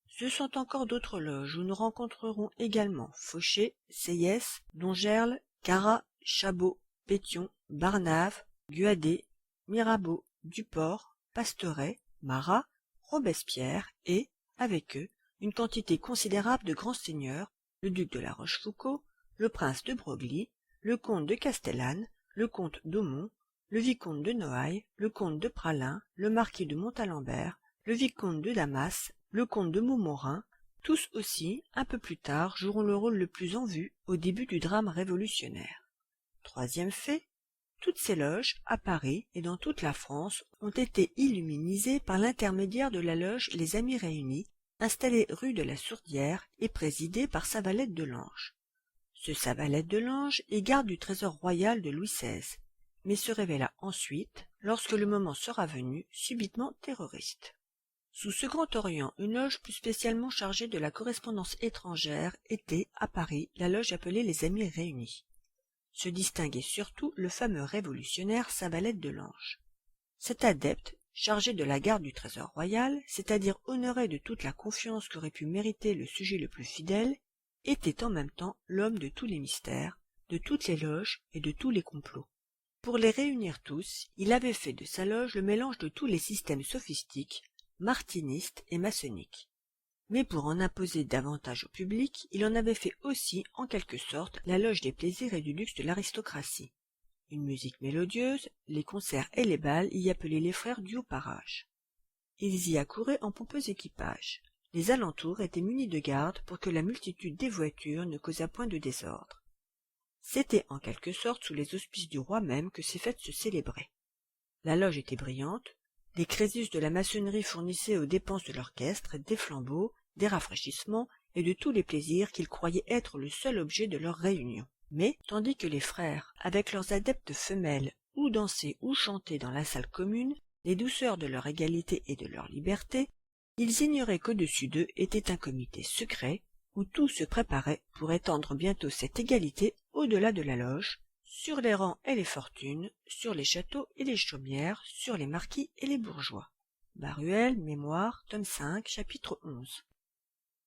Ce sont encore d'autres loges où nous rencontrerons également Fauché, Seyès, Dongerle, Carat, Chabot, Pétion, Barnave, Guadet, Mirabeau, Duport, Pastoret, Marat, Robespierre et, avec eux, une quantité considérable de grands seigneurs, le duc de la Rochefoucauld, le prince de Broglie, le comte de Castellane, le comte d'Aumont, le vicomte de Noailles, le comte de Praslin, le marquis de Montalembert, le vicomte de Damas, le comte de Montmorin, tous aussi, un peu plus tard, joueront le rôle le plus en vue au début du drame révolutionnaire. Troisième fait, toutes ces loges, à Paris et dans toute la France, ont été illuminisées par l'intermédiaire de la loge Les Amis Réunis, installée rue de la Sourdière et présidée par Savalette de Lange. Ce Savalette de Lange est garde du trésor royal de Louis XVI, mais se révéla ensuite, lorsque le moment sera venu, subitement terroriste. Sous ce Grand Orient, une loge plus spécialement chargée de la correspondance étrangère était, à Paris, la loge appelée les Amis Réunis. Se distinguait surtout le fameux révolutionnaire Savalette de Lange. Cet adepte, chargé de la garde du trésor royal, c'est-à-dire honoré de toute la confiance qu'aurait pu mériter le sujet le plus fidèle, était en même temps l'homme de tous les mystères, de toutes les loges et de tous les complots. Pour les réunir tous, il avait fait de sa loge le mélange de tous les systèmes sophistiques, martinistes et maçonniques. Mais pour en imposer davantage au public, il en avait fait aussi, en quelque sorte, la loge des plaisirs et du luxe de l'aristocratie. Une musique mélodieuse, les concerts et les bals y appelaient les frères du haut parage. Ils y accouraient en pompeux équipage. Les alentours étaient munis de gardes pour que la multitude des voitures ne causât point de désordre. C'était en quelque sorte sous les auspices du roi même que ces fêtes se célébraient. La loge était brillante, les Crésus de la maçonnerie fournissaient aux dépenses de l'orchestre des flambeaux, des rafraîchissements et de tous les plaisirs qu'ils croyaient être le seul objet de leur réunion. Mais, tandis que les frères, avec leurs adeptes femelles, ou dansaient ou chantaient dans la salle commune, les douceurs de leur égalité et de leur liberté, ils ignoraient qu'au-dessus d'eux était un comité secret, où tout se préparait pour étendre bientôt cette égalité au-delà de la loge, sur les rangs et les fortunes, sur les châteaux et les chaumières, sur les marquis et les bourgeois. Baruel, Mémoire, tome 5, chapitre 11.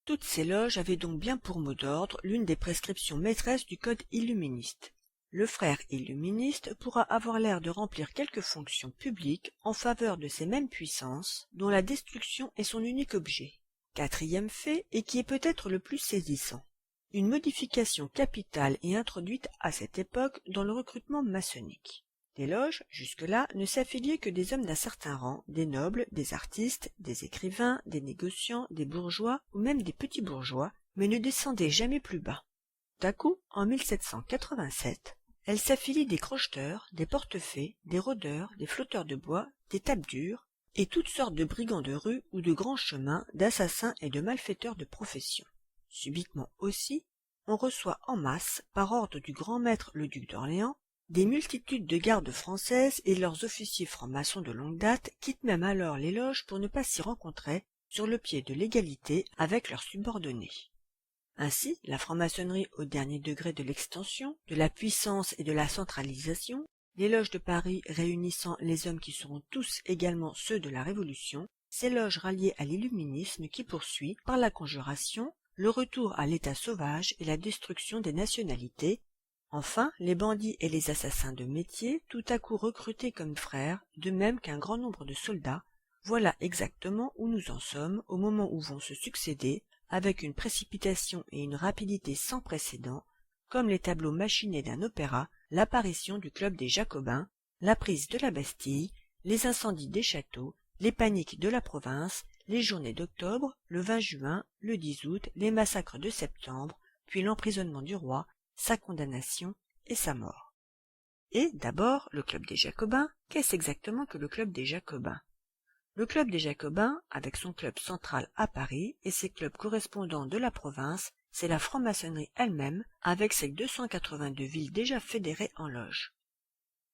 Toutes ces loges avaient donc bien pour mot d'ordre l'une des prescriptions maîtresses du code illuministe. Le frère illuministe pourra avoir l'air de remplir quelque fonction publique en faveur de ces mêmes puissances dont la destruction est son unique objet. Quatrième fait, et qui est peut-être le plus saisissant. Une modification capitale est introduite à cette époque dans le recrutement maçonnique. Les loges, jusque-là, ne s'affiliaient que des hommes d'un certain rang, des nobles, des artistes, des écrivains, des négociants, des bourgeois ou même des petits bourgeois, mais ne descendaient jamais plus bas. Tout à coup, en 1787, elles s'affilient des crocheteurs, des portefaix, des rôdeurs, des flotteurs de bois, des tapes dures, et toutes sortes de brigands de rue ou de grands chemins, d'assassins et de malfaiteurs de profession. Subitement aussi, on reçoit en masse, par ordre du grand maître le duc d'Orléans, des multitudes de gardes françaises et leurs officiers francs-maçons de longue date quittent même alors les loges pour ne pas s'y rencontrer sur le pied de l'égalité avec leurs subordonnés. Ainsi, la franc-maçonnerie au dernier degré de l'extension, de la puissance et de la centralisation, les loges de Paris réunissant les hommes qui seront tous également ceux de la Révolution, ces loges ralliées à l'illuminisme qui poursuit, par la conjuration, le retour à l'état sauvage et la destruction des nationalités, enfin les bandits et les assassins de métier tout à coup recrutés comme frères, de même qu'un grand nombre de soldats, voilà exactement où nous en sommes au moment où vont se succéder, avec une précipitation et une rapidité sans précédent, comme les tableaux machinés d'un opéra, l'apparition du club des Jacobins, la prise de la Bastille, les incendies des châteaux, les paniques de la province, les journées d'octobre, le 20 juin, le 10 août, les massacres de septembre, puis l'emprisonnement du roi, sa condamnation et sa mort. Et d'abord, le club des Jacobins, qu'est-ce exactement que le club des Jacobins? Le club des Jacobins, avec son club central à Paris et ses clubs correspondants de la province, c'est la franc-maçonnerie elle-même, avec ses 282 villes déjà fédérées en loges.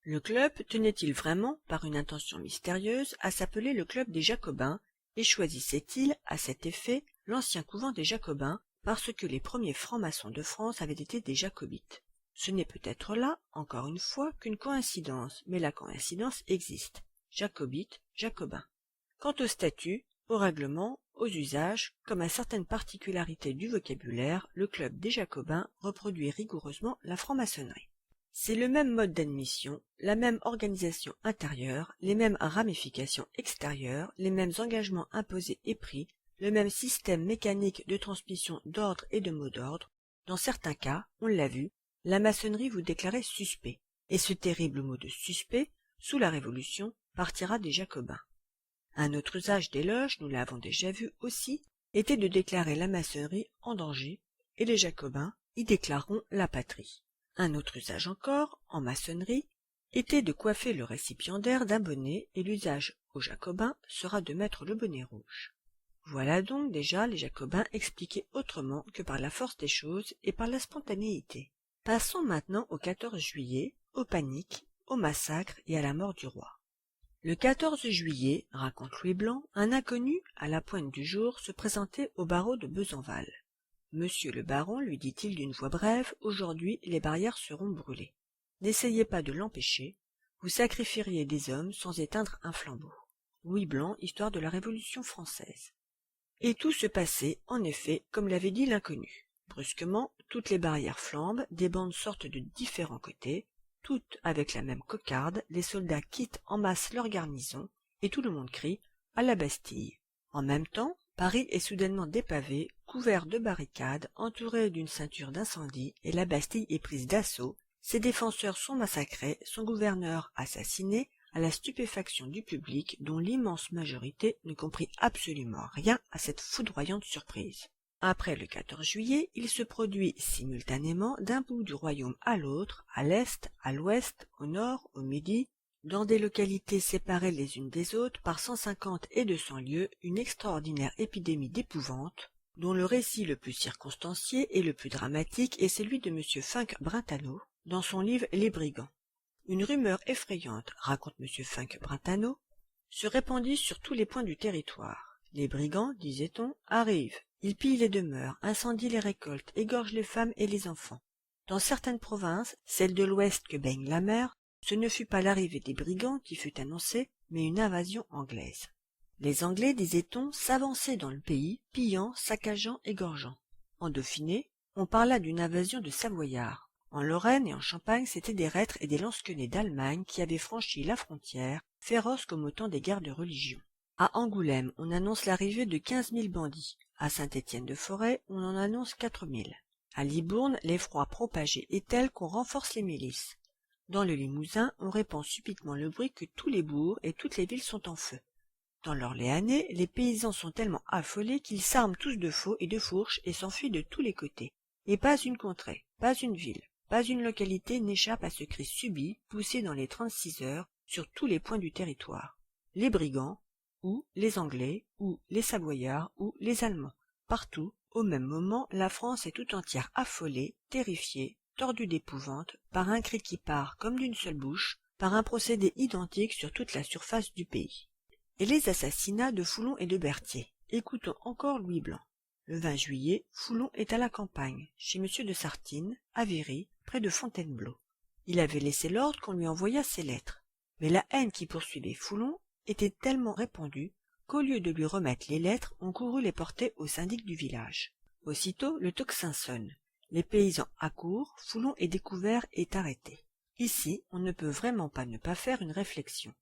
Le club tenait-il vraiment, par une intention mystérieuse, à s'appeler le club des Jacobins, et choisissait-il, à cet effet, l'ancien couvent des Jacobins, parce que les premiers francs-maçons de France avaient été des jacobites? Ce n'est peut-être là, encore une fois, qu'une coïncidence, mais la coïncidence existe. Jacobite, Jacobin. Quant au statut, au règlement, aux usages, comme à certaines particularités du vocabulaire, le club des Jacobins reproduit rigoureusement la franc-maçonnerie. C'est le même mode d'admission, la même organisation intérieure, les mêmes ramifications extérieures, les mêmes engagements imposés et pris, le même système mécanique de transmission d'ordre et de mots d'ordre. Dans certains cas, on l'a vu, la maçonnerie vous déclarait suspect, et ce terrible mot de suspect, sous la Révolution, partira des Jacobins. Un autre usage des loges, nous l'avons déjà vu aussi, était de déclarer la maçonnerie en danger, et les Jacobins y déclareront la patrie. Un autre usage encore, en maçonnerie, était de coiffer le récipiendaire d'un bonnet, et l'usage aux Jacobins sera de mettre le bonnet rouge. Voilà donc déjà les Jacobins expliqués autrement que par la force des choses et par la spontanéité. Passons maintenant au 14 juillet, aux paniques, au massacre et à la mort du roi. Le 14 juillet, raconte Louis Blanc, un inconnu, à la pointe du jour, se présentait au barreau de Besenval. « Monsieur le baron, lui dit-il d'une voix brève, aujourd'hui les barrières seront brûlées. N'essayez pas de l'empêcher, vous sacrifieriez des hommes sans éteindre un flambeau. » Louis Blanc, Histoire de la Révolution française. Et tout se passait, en effet, comme l'avait dit l'inconnu. Brusquement, toutes les barrières flambent, des bandes sortent de différents côtés, toutes avec la même cocarde, les soldats quittent en masse leur garnison, et tout le monde crie « à la Bastille ». En même temps, Paris est soudainement dépavé, couvert de barricades, entouré d'une ceinture d'incendie, et la Bastille est prise d'assaut, ses défenseurs sont massacrés, son gouverneur assassiné, à la stupéfaction du public dont l'immense majorité ne comprit absolument rien à cette foudroyante surprise. Après le 14 juillet, il se produit simultanément d'un bout du royaume à l'autre, à l'est, à l'ouest, au nord, au midi, dans des localités séparées les unes des autres par 150 et 200 lieues, une extraordinaire épidémie d'épouvante, dont le récit le plus circonstancié et le plus dramatique est celui de M. Funk Brentano, dans son livre Les Brigands. Une rumeur effrayante, raconte M. Funk Brentano, se répandit sur tous les points du territoire. Les brigands, disait-on, arrivent. Ils pillent les demeures, incendient les récoltes, égorgent les femmes et les enfants. Dans certaines provinces, celles de l'ouest que baigne la mer, ce ne fut pas l'arrivée des brigands qui fut annoncée, mais une invasion anglaise. Les Anglais, disait-on, s'avançaient dans le pays, pillant, saccageant, égorgeant. En Dauphiné, on parla d'une invasion de Savoyards. En Lorraine et en Champagne, c'étaient des reîtres et des lansquenets d'Allemagne qui avaient franchi la frontière, féroces comme au temps des guerres de religion. À Angoulême, on annonce l'arrivée de 15 000 bandits. À Saint-Étienne-de-Forêt, on en annonce 4 000. À Libourne, l'effroi propagé est tel qu'on renforce les milices. Dans le Limousin, on répand subitement le bruit que tous les bourgs et toutes les villes sont en feu. Dans l'Orléanais, les paysans sont tellement affolés qu'ils s'arment tous de faux et de fourches et s'enfuient de tous les côtés. Et pas une contrée, pas une ville, pas une localité n'échappe à ce cri subit poussé dans les 36 heures sur tous les points du territoire. Les brigands, ou les Anglais, ou les Savoyards, ou les Allemands. Partout, au même moment, la France est tout entière affolée, terrifiée, tordue d'épouvante, par un cri qui part comme d'une seule bouche, par un procédé identique sur toute la surface du pays. Et les assassinats de Foulon et de Berthier. Écoutons encore Louis Blanc. Le 20 juillet, Foulon est à la campagne, chez M. de Sartine, à Véry, près de Fontainebleau. Il avait laissé l'ordre qu'on lui envoyât ses lettres. Mais la haine qui poursuivait Foulon était tellement répandue qu'au lieu de lui remettre les lettres, on courut les porter au syndic du village. Aussitôt, le tocsin sonne. Les paysans accourent, Foulon est découvert et est arrêté. Ici, on ne peut vraiment pas ne pas faire une réflexion.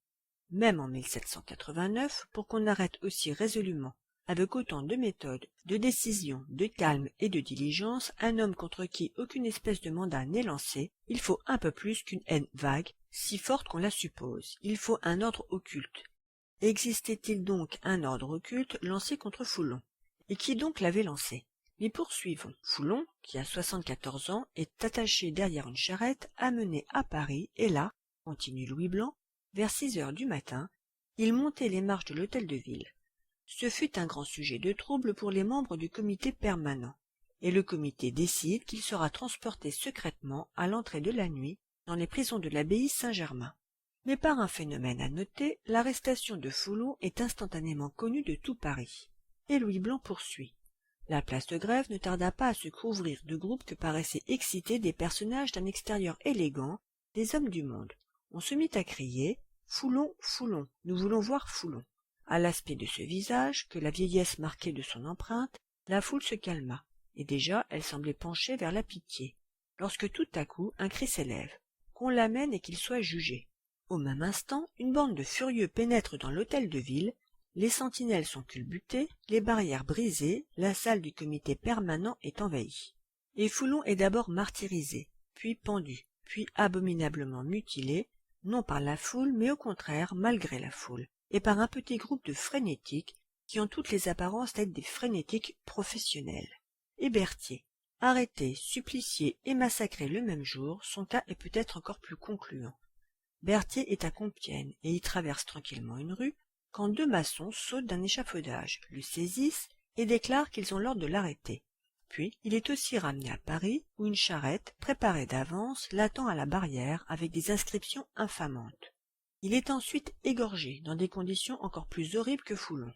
Même en 1789, pour qu'on arrête aussi résolument, avec autant de méthode, de décision, de calme et de diligence, un homme contre qui aucune espèce de mandat n'est lancé, il faut un peu plus qu'une haine vague, si forte qu'on la suppose. Il faut un ordre occulte. Existait-il donc un ordre occulte lancé contre Foulon? Et qui donc l'avait lancé? Mais poursuivons. Foulon, qui a 74 ans, est attaché derrière une charrette, amené à Paris, et là, continue Louis Blanc, vers 6 heures du matin, il montait les marches de l'hôtel de ville. Ce fut un grand sujet de trouble pour les membres du comité permanent, et le comité décide qu'il sera transporté secrètement à l'entrée de la nuit dans les prisons de l'abbaye Saint-Germain. Mais par un phénomène à noter, l'arrestation de Foulon est instantanément connue de tout Paris. Et Louis Blanc poursuit. La place de Grève ne tarda pas à se couvrir de groupes que paraissaient exciter des personnages d'un extérieur élégant, des hommes du monde. On se mit à crier « Foulon, Foulon, nous voulons voir Foulon ». À l'aspect de ce visage, que la vieillesse marquait de son empreinte, la foule se calma, et déjà elle semblait pencher vers la pitié, lorsque tout à coup un cri s'élève « Qu'on l'amène et qu'il soit jugé ». Au même instant, une bande de furieux pénètre dans l'hôtel de ville, les sentinelles sont culbutées, les barrières brisées, la salle du comité permanent est envahie. Et Foulon est d'abord martyrisé, puis pendu, puis abominablement mutilé, non par la foule, mais au contraire malgré la foule, et par un petit groupe de frénétiques qui ont toutes les apparences d'être des frénétiques professionnels. Et Berthier, arrêté, supplicié et massacré le même jour, son cas est peut-être encore plus concluant. Berthier est à Compiègne et y traverse tranquillement une rue quand deux maçons sautent d'un échafaudage, le saisissent et déclarent qu'ils ont l'ordre de l'arrêter. Puis il est aussi ramené à Paris où une charrette, préparée d'avance, l'attend à la barrière avec des inscriptions infamantes. Il est ensuite égorgé dans des conditions encore plus horribles que Foulon.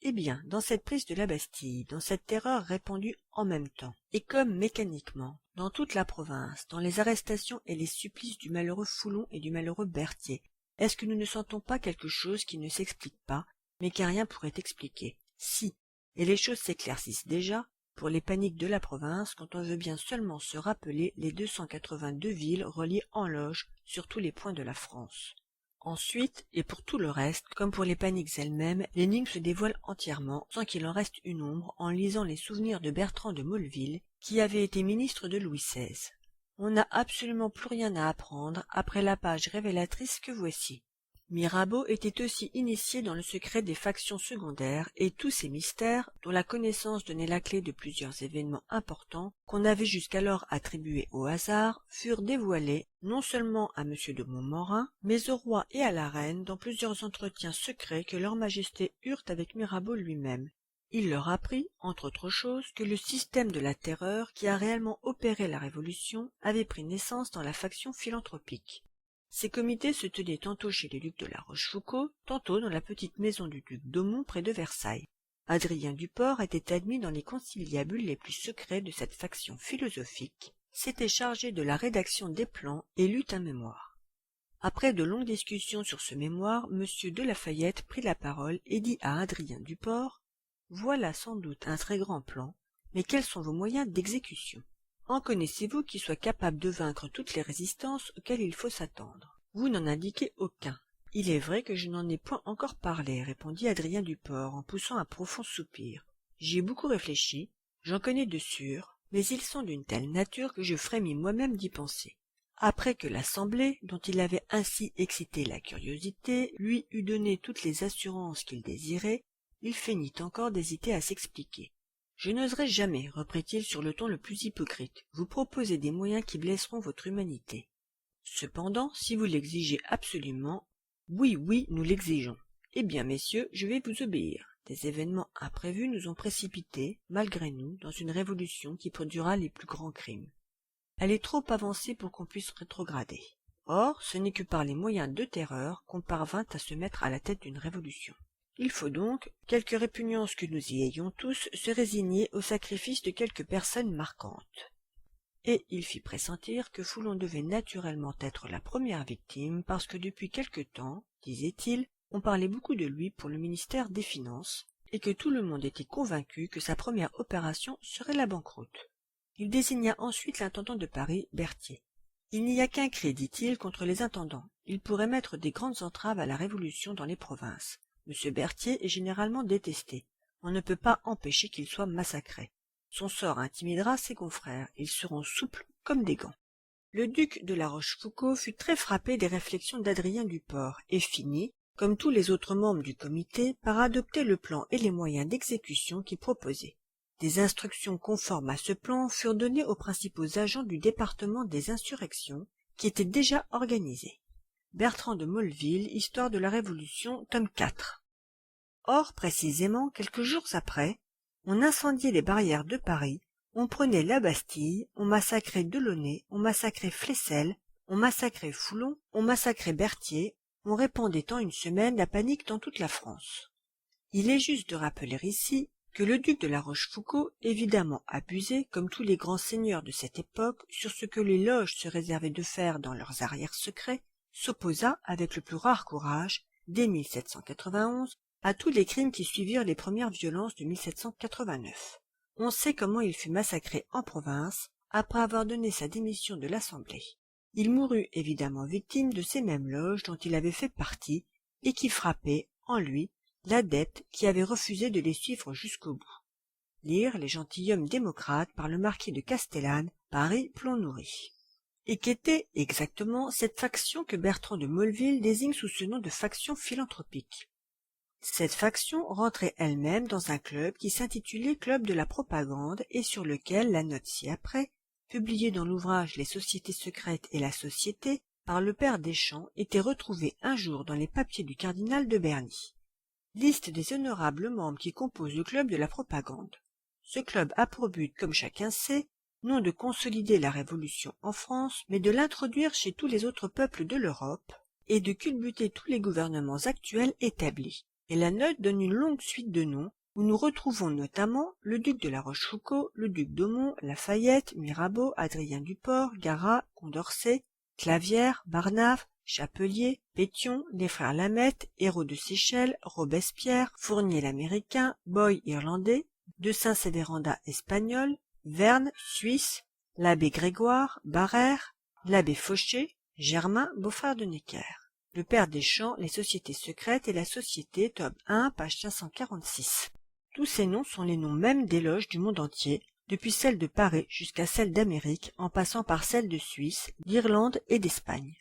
Eh bien, dans cette prise de la Bastille, dans cette terreur répandue en même temps, et comme mécaniquement, dans toute la province, dans les arrestations et les supplices du malheureux Foulon et du malheureux Berthier, est-ce que nous ne sentons pas quelque chose qui ne s'explique pas, mais qu'un rien pourrait expliquer? Si, et les choses s'éclaircissent déjà, pour les paniques de la province, quand on veut bien seulement se rappeler les 282 villes reliées en loge sur tous les points de la France. Ensuite, et pour tout le reste, comme pour les paniques elles-mêmes, l'énigme se dévoile entièrement, sans qu'il en reste une ombre, en lisant les souvenirs de Bertrand de Molleville, qui avait été ministre de Louis XVI. On n'a absolument plus rien à apprendre après la page révélatrice que voici. Mirabeau était aussi initié dans le secret des factions secondaires et tous ces mystères, dont la connaissance donnait la clé de plusieurs événements importants qu'on avait jusqu'alors attribués au hasard, furent dévoilés non seulement à M. de Montmorin, mais au roi et à la reine dans plusieurs entretiens secrets que leur majesté eurent avec Mirabeau lui-même. Il leur apprit, entre autres choses, que le système de la terreur qui a réellement opéré la Révolution avait pris naissance dans la faction philanthropique. Ces comités se tenaient tantôt chez le duc de La Rochefoucauld, tantôt dans la petite maison du duc d'Aumont près de Versailles. Adrien Duport était admis dans les conciliabules les plus secrets de cette faction philosophique, s'était chargé de la rédaction des plans et lut un mémoire. Après de longues discussions sur ce mémoire, M. de La Fayette prit la parole et dit à Adrien Duport « Voilà sans doute un très grand plan, mais quels sont vos moyens d'exécution ? En connaissez-vous qui soit capable de vaincre toutes les résistances auxquelles il faut s'attendre? Vous n'en indiquez aucun. Il est vrai que je n'en ai point encore parlé, répondit Adrien Duport en poussant un profond soupir. J'y ai beaucoup réfléchi, j'en connais de sûrs, mais ils sont d'une telle nature que je frémis moi-même d'y penser. Après que l'Assemblée, dont il avait ainsi excité la curiosité, lui eut donné toutes les assurances qu'il désirait, il feignit encore d'hésiter à s'expliquer. « Je n'oserais jamais, reprit-il sur le ton le plus hypocrite, vous proposer des moyens qui blesseront votre humanité. Cependant, si vous l'exigez absolument, oui, oui, nous l'exigeons. Eh bien, messieurs, je vais vous obéir. Des événements imprévus nous ont précipités, malgré nous, dans une révolution qui produira les plus grands crimes. Elle est trop avancée pour qu'on puisse rétrograder. Or, ce n'est que par les moyens de terreur qu'on parvint à se mettre à la tête d'une révolution. Il faut donc, quelque répugnance que nous y ayons tous, se résigner au sacrifice de quelques personnes marquantes. » Et il fit pressentir que Foulon devait naturellement être la première victime parce que depuis quelque temps, disait-il, on parlait beaucoup de lui pour le ministère des Finances et que tout le monde était convaincu que sa première opération serait la banqueroute. Il désigna ensuite l'intendant de Paris, Berthier. Il n'y a qu'un cri, dit-il, contre les intendants. Ils pourraient mettre des grandes entraves à la révolution dans les provinces. M. Berthier est généralement détesté. On ne peut pas empêcher qu'il soit massacré. Son sort intimidera ses confrères. Ils seront souples comme des gants. Le duc de La Rochefoucauld fut très frappé des réflexions d'Adrien Duport et finit, comme tous les autres membres du comité, par adopter le plan et les moyens d'exécution qu'il proposait. Des instructions conformes à ce plan furent données aux principaux agents du département des insurrections, qui étaient déjà organisés. Bertrand de Molleville, Histoire de la Révolution, tome 4. Or, précisément, quelques jours après, on incendiait les barrières de Paris, on prenait la Bastille, on massacrait Delaunay, on massacrait Flesselles, on massacrait Foulon, on massacrait Berthier, on répandait en une semaine la panique dans toute la France. Il est juste de rappeler ici que le duc de La Rochefoucauld, évidemment abusé, comme tous les grands seigneurs de cette époque, sur ce que les loges se réservaient de faire dans leurs arrières secrets, s'opposa avec le plus rare courage, dès 1791, à tous les crimes qui suivirent les premières violences de 1789. On sait comment il fut massacré en province, après avoir donné sa démission de l'Assemblée. Il mourut évidemment victime de ces mêmes loges dont il avait fait partie, et qui frappaient, en lui, l'adepte qui avait refusé de les suivre jusqu'au bout. Lire Les gentilshommes démocrates par le marquis de Castellane, Paris, Plomb-Nourri. Et qu'était exactement cette faction que Bertrand de Molleville désigne sous ce nom de faction philanthropique? Cette faction rentrait elle-même dans un club qui s'intitulait Club de la propagande et sur lequel la note ci-après, publiée dans l'ouvrage Les sociétés secrètes et la société par le père Deschamps, était retrouvée un jour dans les papiers du cardinal de Berny. Liste des honorables membres qui composent le Club de la propagande. Ce club a pour but, comme chacun sait, non de consolider la Révolution en France, mais de l'introduire chez tous les autres peuples de l'Europe et de culbuter tous les gouvernements actuels établis. Et la note donne une longue suite de noms, où nous retrouvons notamment le duc de La Rochefoucauld, le duc d'Aumont, Lafayette, Mirabeau, Adrien Duport, Garat, Condorcet, Clavière, Barnave, Chapelier, Pétion, les frères Lameth, Hérault de Seychelles, Robespierre, Fournier l'Américain, Boy irlandais, de Saint-Sévéranda espagnol, Verne, Suisse, l'abbé Grégoire, Barrère, l'abbé Fauché, Germain, beau-frère de Necker. Le père Deschamps, Les sociétés secrètes et la société, tome 1, page 546. Tous ces noms sont les noms mêmes des loges du monde entier, depuis celle de Paris jusqu'à celle d'Amérique, en passant par celle de Suisse, d'Irlande et d'Espagne.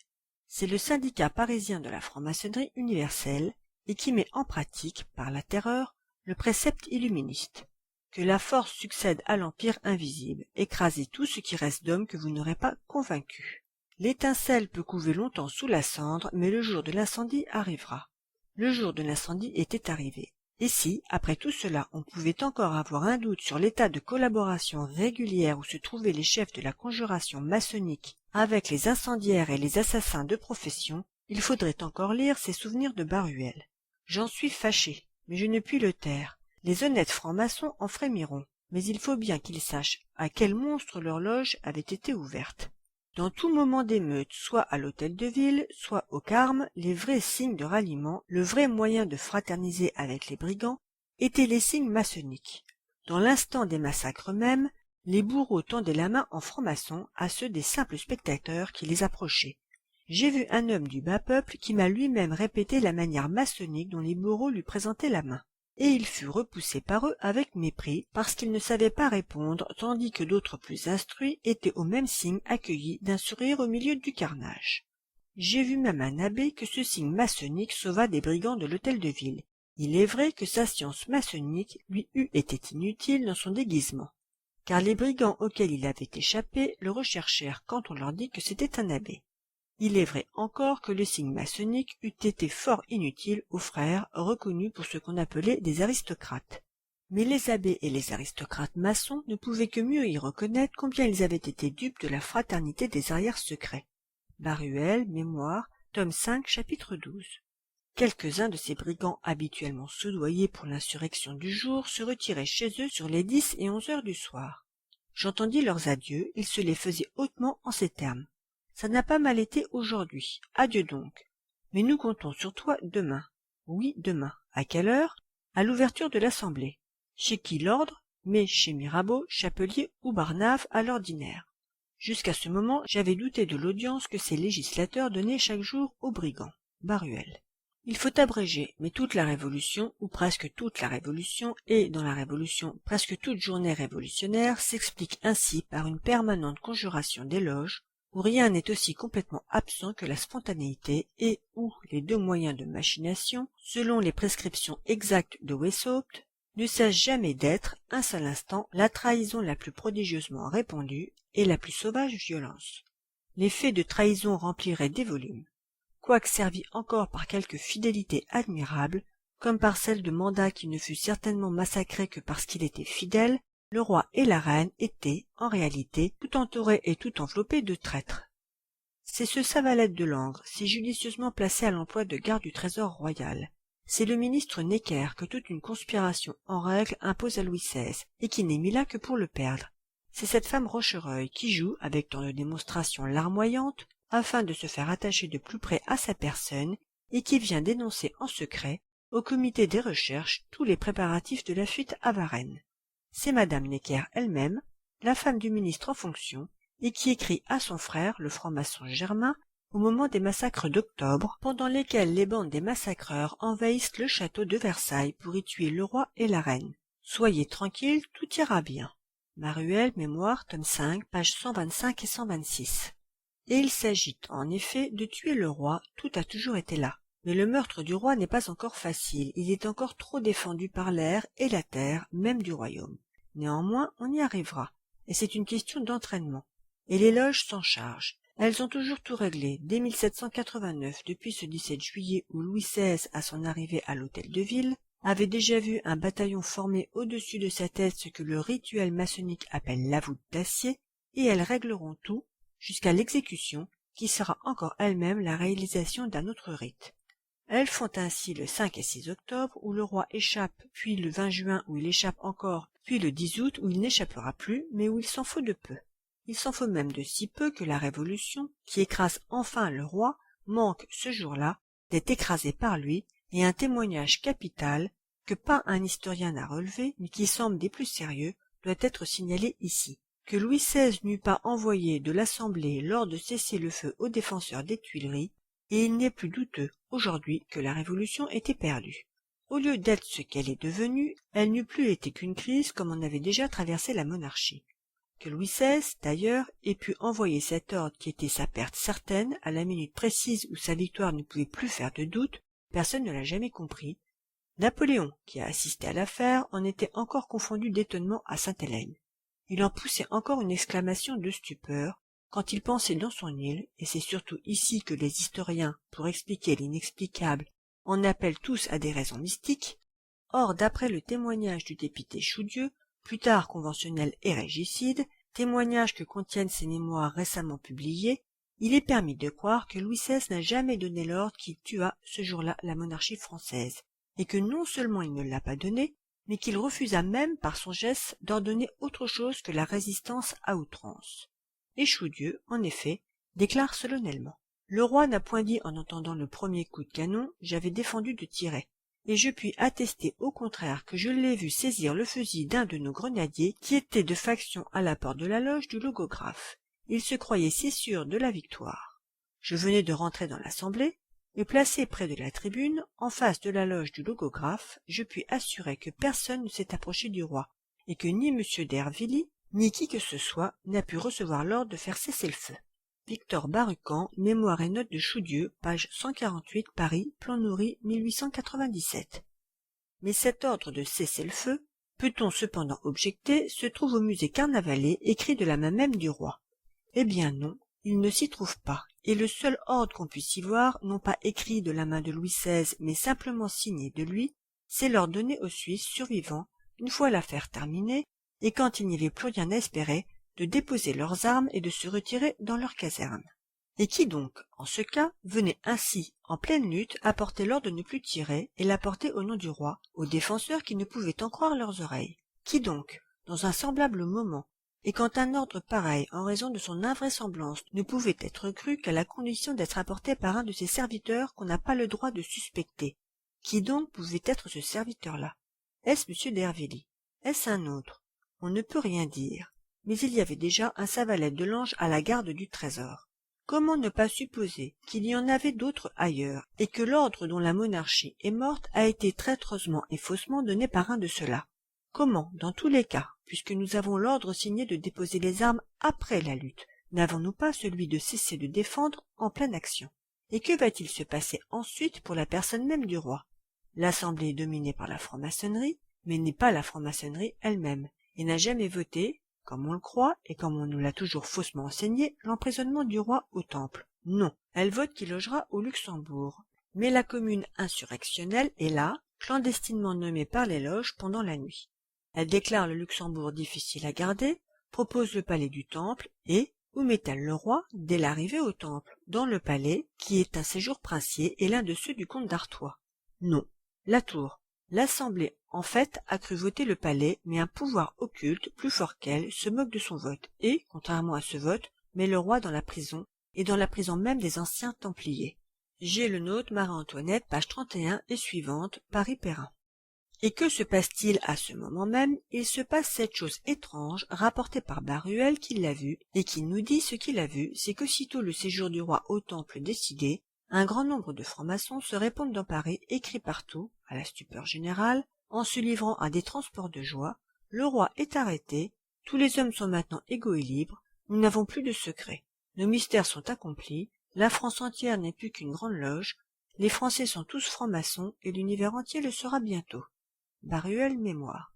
C'est le syndicat parisien de la franc-maçonnerie universelle et qui met en pratique, par la terreur, le précepte illuministe. Que la force succède à l'empire invisible, écrasez tout ce qui reste d'hommes que vous n'aurez pas convaincus. L'étincelle peut couver longtemps sous la cendre, mais le jour de l'incendie arrivera. Le jour de l'incendie était arrivé. Et si, après tout cela, on pouvait encore avoir un doute sur l'état de collaboration régulière où se trouvaient les chefs de la conjuration maçonnique avec les incendiaires et les assassins de profession, il faudrait encore lire ces souvenirs de Baruel. J'en suis fâché, mais je ne puis le taire. Les honnêtes francs-maçons en frémiront, mais il faut bien qu'ils sachent à quel monstre leur loge avait été ouverte. Dans tout moment d'émeute, soit à l'hôtel de ville, soit au Carme, les vrais signes de ralliement, le vrai moyen de fraterniser avec les brigands, étaient les signes maçonniques. Dans l'instant des massacres mêmes, les bourreaux tendaient la main en franc-maçon à ceux des simples spectateurs qui les approchaient. J'ai vu un homme du bas peuple qui m'a lui-même répété la manière maçonnique dont les bourreaux lui présentaient la main. et il fut repoussé par eux avec mépris parce qu'ils ne savaient pas répondre, tandis que d'autres plus instruits étaient au même signe accueillis d'un sourire au milieu du carnage. J'ai vu même un abbé que ce signe maçonnique sauva des brigands de l'hôtel de ville. Il est vrai que sa science maçonnique lui eût été inutile dans son déguisement, car les brigands auxquels il avait échappé le recherchèrent quand on leur dit que c'était un abbé. Il est vrai encore que le signe maçonnique eût été fort inutile aux frères reconnus pour ce qu'on appelait des aristocrates. Mais les abbés et les aristocrates maçons ne pouvaient que mieux y reconnaître combien ils avaient été dupes de la fraternité des arrières secrets. Baruel, Mémoire, tome 5, chapitre 12. Quelques-uns de ces brigands habituellement soudoyés pour l'insurrection du jour se retiraient chez eux sur les 10 et 11 heures du soir. J'entendis leurs adieux, ils se les faisaient hautement en ces termes. Ça n'a pas mal été aujourd'hui, adieu donc. Mais nous comptons sur toi demain. Oui, demain. À quelle heure? À l'ouverture de l'Assemblée. Chez qui l'ordre? Mais chez Mirabeau, Chapelier ou Barnave à l'ordinaire. Jusqu'à ce moment, j'avais douté de l'audience que ces législateurs donnaient chaque jour aux brigands. Baruel. Il faut abréger, mais toute la Révolution, ou presque toute la Révolution, et dans la Révolution, presque toute journée révolutionnaire, s'explique ainsi par une permanente conjuration d'éloges, où rien n'est aussi complètement absent que la spontanéité et où les deux moyens de machination, selon les prescriptions exactes de Weishaupt, ne cesse jamais d'être, un seul instant, la trahison la plus prodigieusement répandue et la plus sauvage violence. Les faits de trahison rempliraient des volumes. Quoique servis encore par quelque fidélité admirable, comme par celle de Mandat qui ne fut certainement massacré que parce qu'il était fidèle, le roi et la reine étaient, en réalité, tout entourés et tout enveloppés de traîtres. C'est ce Savalette de Langres, si judicieusement placé à l'emploi de garde du trésor royal. C'est le ministre Necker que toute une conspiration en règle impose à Louis XVI, et qui n'est mis là que pour le perdre. C'est cette femme Rochereuil qui joue, avec tant de démonstrations larmoyantes, afin de se faire attacher de plus près à sa personne, et qui vient dénoncer en secret, au comité des recherches, tous les préparatifs de la fuite à Varennes. C'est madame Necker elle-même, la femme du ministre en fonction, et qui écrit à son frère, le franc-maçon Germain, au moment des massacres d'octobre, pendant lesquels les bandes des massacreurs envahissent le château de Versailles pour y tuer le roi et la reine. Soyez tranquille, tout ira bien. Baruel, Mémoire, tome 5, pages 125 et 126. Et il s'agit, en effet, de tuer le roi, tout a toujours été là. Mais le meurtre du roi n'est pas encore facile, il est encore trop défendu par l'air et la terre, même du royaume. Néanmoins, on y arrivera, et c'est une question d'entraînement. Et les loges s'en chargent. Elles ont toujours tout réglé, dès 1789, depuis ce 17 juillet où Louis XVI, à son arrivée à l'hôtel de ville, avait déjà vu un bataillon former au-dessus de sa tête ce que le rituel maçonnique appelle la voûte d'acier, et elles régleront tout, jusqu'à l'exécution, qui sera encore elle-même la réalisation d'un autre rite. Elles font ainsi le 5 et 6 octobre, où le roi échappe, puis le 20 juin, où il échappe encore, puis le 10 août, où il n'échappera plus, mais où il s'en faut de peu. Il s'en faut même de si peu que la Révolution, qui écrase enfin le roi, manque, ce jour-là, d'être écrasée par lui, et un témoignage capital, que pas un historien n'a relevé, mais qui semble des plus sérieux, doit être signalé ici. Que Louis XVI n'eût pas envoyé de l'Assemblée l'ordre de cesser le feu aux défenseurs des Tuileries, et il n'est plus douteux aujourd'hui que la Révolution était perdue. Au lieu d'être ce qu'elle est devenue, elle n'eût plus été qu'une crise comme on avait déjà traversé la monarchie. Que Louis XVI, d'ailleurs, ait pu envoyer cet ordre qui était sa perte certaine, à la minute précise où sa victoire ne pouvait plus faire de doute, personne ne l'a jamais compris. Napoléon, qui a assisté à l'affaire, en était encore confondu d'étonnement à Sainte-Hélène. Il en poussait encore une exclamation de stupeur quand il pensait dans son île, et c'est surtout ici que les historiens, pour expliquer l'inexplicable, en appellent tous à des raisons mystiques. Or, d'après le témoignage du député Chaudieu, plus tard conventionnel et régicide, témoignage que contiennent ses mémoires récemment publiées, il est permis de croire que Louis XVI n'a jamais donné l'ordre qui tua ce jour-là la monarchie française, et que non seulement il ne l'a pas donné, mais qu'il refusa même par son geste d'ordonner autre chose que la résistance à outrance. Et Chaudieu, en effet, déclare solennellement: « Le roi n'a point dit en entendant le premier coup de canon « j'avais défendu de tirer ». Et je puis attester au contraire que je l'ai vu saisir le fusil d'un de nos grenadiers qui était de faction à la porte de la loge du logographe. Il se croyait si sûr de la victoire. Je venais de rentrer dans l'assemblée, et placé près de la tribune, en face de la loge du logographe, je puis assurer que personne ne s'est approché du roi, et que ni M. d'Hervilly, ni qui que ce soit n'a pu recevoir l'ordre de faire cesser le feu. Victor Barucan, Mémoires et notes de Chaudieu, page 148, Paris, Plan Nourri, 1897. Mais cet ordre de cesser le feu, peut-on cependant objecter, se trouve au musée Carnavalet, écrit de la main même du roi. Eh bien non, il ne s'y trouve pas, et le seul ordre qu'on puisse y voir, non pas écrit de la main de Louis XVI, mais simplement signé de lui, c'est l'ordre donné aux Suisses survivants, une fois l'affaire terminée, et quand il n'y avait plus rien à espérer, de déposer leurs armes et de se retirer dans leurs casernes. Et qui donc, en ce cas, venait ainsi, en pleine lutte, apporter l'ordre de ne plus tirer, et l'apporter au nom du roi, aux défenseurs qui ne pouvaient en croire leurs oreilles? Qui donc, dans un semblable moment, et quand un ordre pareil, en raison de son invraisemblance, ne pouvait être cru qu'à la condition d'être apporté par un de ses serviteurs qu'on n'a pas le droit de suspecter, qui donc pouvait être ce serviteur-là? Est-ce M. d'Hervilly? Est-ce un autre? On ne peut rien dire, mais il y avait déjà un Savalet de Lange à la garde du trésor. Comment ne pas supposer qu'il y en avait d'autres ailleurs, et que l'ordre dont la monarchie est morte a été traîtreusement et faussement donné par un de ceux-là? Comment, dans tous les cas, puisque nous avons l'ordre signé de déposer les armes après la lutte, n'avons-nous pas celui de cesser de défendre en pleine action? Et que va-t-il se passer ensuite pour la personne même du roi? L'Assemblée est dominée par la franc-maçonnerie, mais n'est pas la franc-maçonnerie elle-même, et n'a jamais voté, comme on le croit, et comme on nous l'a toujours faussement enseigné, l'emprisonnement du roi au Temple. Non, elle vote qu'il logera au Luxembourg. Mais la commune insurrectionnelle est là, clandestinement nommée par les loges pendant la nuit. Elle déclare le Luxembourg difficile à garder, propose le palais du Temple, et où met-elle le roi dès l'arrivée au Temple? Dans le palais, qui est un séjour princier et l'un de ceux du comte d'Artois. Non, la tour. L'Assemblée, en fait, a cru voter le palais, mais un pouvoir occulte, plus fort qu'elle, se moque de son vote, et, contrairement à ce vote, met le roi dans la prison, et dans la prison même des anciens Templiers. J'ai le nôtre, Marie-Antoinette, page 31 et suivante, Paris-Perrin. Et que se passe-t-il à ce moment même? Il se passe cette chose étrange, rapportée par Baruel qui l'a vue, et qui nous dit ce qu'il a vu, c'est qu'aussitôt le séjour du roi au Temple décidé, un grand nombre de francs-maçons se répandent dans Paris et crient partout, à la stupeur générale, en se livrant à des transports de joie: le roi est arrêté, tous les hommes sont maintenant égaux et libres, nous n'avons plus de secrets, nos mystères sont accomplis, la France entière n'est plus qu'une grande loge, les Français sont tous francs-maçons et l'univers entier le sera bientôt. Baruel, Mémoires.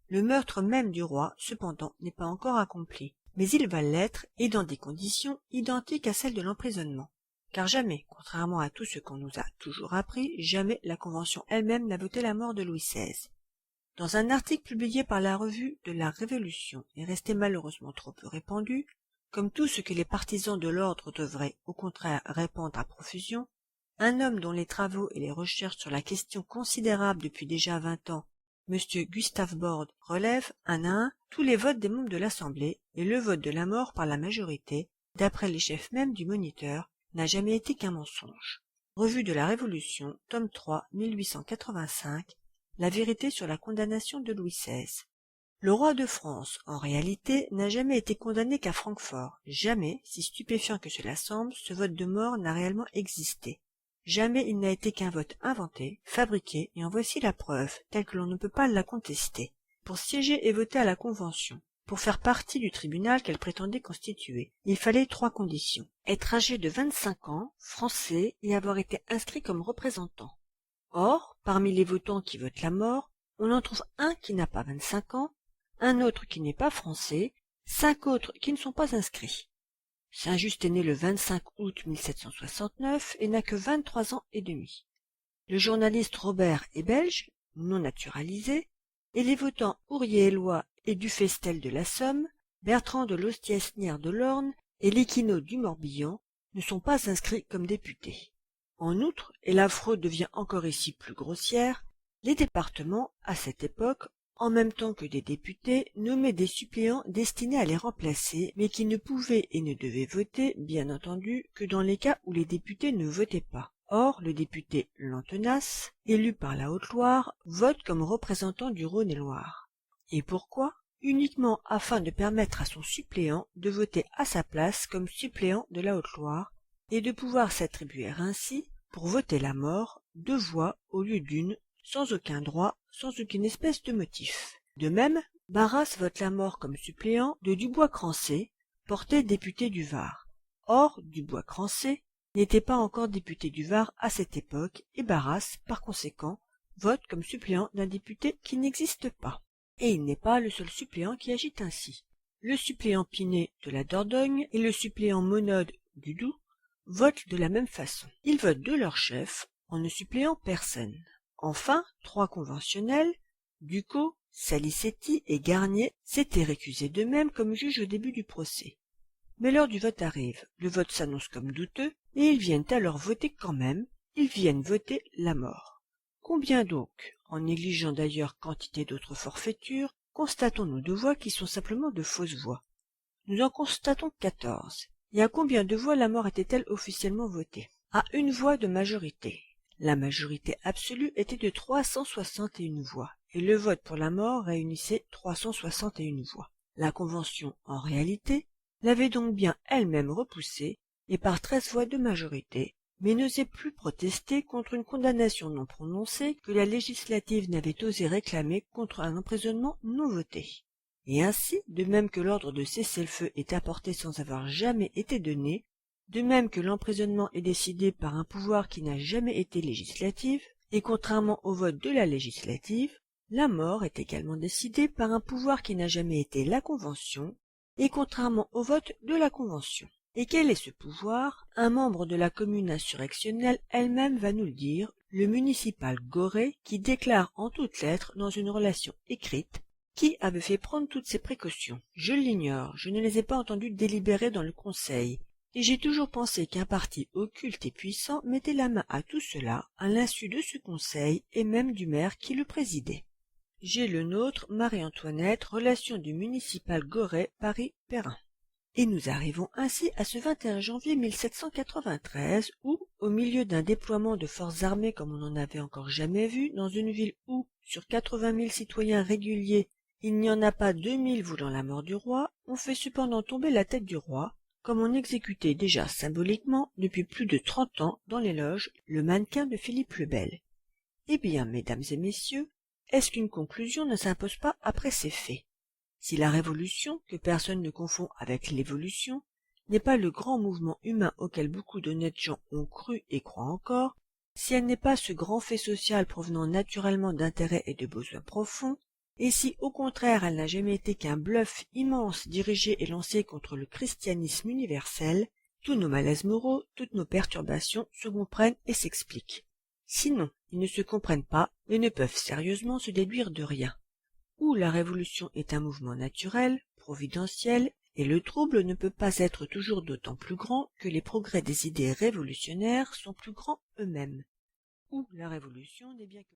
Le meurtre même du roi, cependant, n'est pas encore accompli, mais il va l'être, et dans des conditions identiques à celles de l'emprisonnement. Car jamais, contrairement à tout ce qu'on nous a toujours appris, jamais la Convention elle-même n'a voté la mort de Louis XVI. Dans un article publié par la revue de la Révolution et resté malheureusement trop peu répandu, comme tout ce que les partisans de l'ordre devraient au contraire répandre à profusion, un homme dont les travaux et les recherches sur la question considérables depuis déjà 20 ans, M. Gustave Borde, relèvent un à un tous les votes des membres de l'Assemblée, et le vote de la mort par la majorité, d'après les chefs mêmes du Moniteur, n'a jamais été qu'un mensonge. Revue de la Révolution, tome 3, 1885, la vérité sur la condamnation de Louis XVI. Le roi de France, en réalité, n'a jamais été condamné qu'à Francfort. Jamais, si stupéfiant que cela semble, ce vote de mort n'a réellement existé. Jamais il n'a été qu'un vote inventé, fabriqué, et en voici la preuve, telle que l'on ne peut pas la contester. Pour siéger et voter à la Convention, pour faire partie du tribunal qu'elle prétendait constituer, il fallait 3 conditions: être âgé de 25 ans, français, et avoir été inscrit comme représentant. Or, parmi les votants qui votent la mort, on en trouve un qui n'a pas 25 ans, un autre qui n'est pas français, 5 autres qui ne sont pas inscrits. Saint-Just est né le 25 août 1769 et n'a que 23 ans et demi. Le journaliste Robert est belge, non naturalisé, et les votants Ourier-Eloi et Dufestel de la Somme, Bertrand de l'Ostiesnière de l'Orne et Liquinot du Morbihan ne sont pas inscrits comme députés. En outre, et la fraude devient encore ici plus grossière, les départements, à cette époque, en même temps que des députés, nommaient des suppléants destinés à les remplacer, mais qui ne pouvaient et ne devaient voter, bien entendu, que dans les cas où les députés ne votaient pas. Or, le député Lantenasse, élu par la Haute-Loire, vote comme représentant du Rhône-et-Loire. Et pourquoi? Uniquement afin de permettre à son suppléant de voter à sa place comme suppléant de la Haute-Loire, et de pouvoir s'attribuer ainsi, pour voter la mort, 2 voix au lieu d'une, sans aucun droit, sans aucune espèce de motif. De même, Barras vote la mort comme suppléant de Dubois-Crancé, porté député du Var. Or, Dubois-Crancé n'était pas encore député du Var à cette époque et Barras, par conséquent, vote comme suppléant d'un député qui n'existe pas. Et il n'est pas le seul suppléant qui agit ainsi. Le suppléant Pinet de la Dordogne et le suppléant Monod du Doubs votent de la même façon. Ils votent de leur chef en ne suppléant personne. Enfin, 3 conventionnels, Ducos, Salicetti et Garnier, s'étaient récusés d'eux-mêmes comme juges au début du procès. Mais l'heure du vote arrive, le vote s'annonce comme douteux, et ils viennent alors voter quand même, ils viennent voter la mort. Combien donc, en négligeant d'ailleurs quantité d'autres forfaitures, constatons-nous de voix qui sont simplement de fausses voix? Nous en constatons 14. Et à combien de voix la mort était-elle officiellement votée? À 1 voix de majorité. La majorité absolue était de 361 voix, et le vote pour la mort réunissait 361 voix. La Convention, en réalité, l'avait donc bien elle-même repoussée, et par 13 voix de majorité, mais n'osait plus protester contre une condamnation non prononcée que la législative n'avait osé réclamer contre un emprisonnement non voté. Et ainsi, de même que l'ordre de cessez-le-feu est apporté sans avoir jamais été donné, de même que l'emprisonnement est décidé par un pouvoir qui n'a jamais été législatif, et contrairement au vote de la législative, la mort est également décidée par un pouvoir qui n'a jamais été la Convention, et contrairement au vote de la Convention. Et quel est ce pouvoir? Un membre de la commune insurrectionnelle elle-même va nous le dire, le municipal Goré, qui déclare en toutes lettres, dans une relation écrite, qui avait fait prendre toutes ces précautions. Je l'ignore, je ne les ai pas entendus délibérer dans le conseil, et j'ai toujours pensé qu'un parti occulte et puissant mettait la main à tout cela, à l'insu de ce conseil et même du maire qui le présidait. J'ai le nôtre, Marie-Antoinette, relation du municipal Goré, Paris-Perrin. Et nous arrivons ainsi à ce 21 janvier 1793 où, au milieu d'un déploiement de forces armées comme on n'en avait encore jamais vu, dans une ville où, sur 80 000 citoyens réguliers, il n'y en a pas 2000 voulant la mort du roi, on fait cependant tomber la tête du roi, comme on exécutait déjà symboliquement depuis plus de 30 ans dans les loges le mannequin de Philippe le Bel. Eh bien, mesdames et messieurs, est-ce qu'une conclusion ne s'impose pas après ces faits? Si la révolution, que personne ne confond avec l'évolution, n'est pas le grand mouvement humain auquel beaucoup d'honnêtes gens ont cru et croient encore, si elle n'est pas ce grand fait social provenant naturellement d'intérêts et de besoins profonds, et si au contraire elle n'a jamais été qu'un bluff immense dirigé et lancé contre le christianisme universel, tous nos malaises moraux, toutes nos perturbations se comprennent et s'expliquent. Sinon, ils ne se comprennent pas et ne peuvent sérieusement se déduire de rien. Ou la révolution est un mouvement naturel, providentiel, et le trouble ne peut pas être toujours d'autant plus grand que les progrès des idées révolutionnaires sont plus grands eux-mêmes. Ou la révolution n'est bien que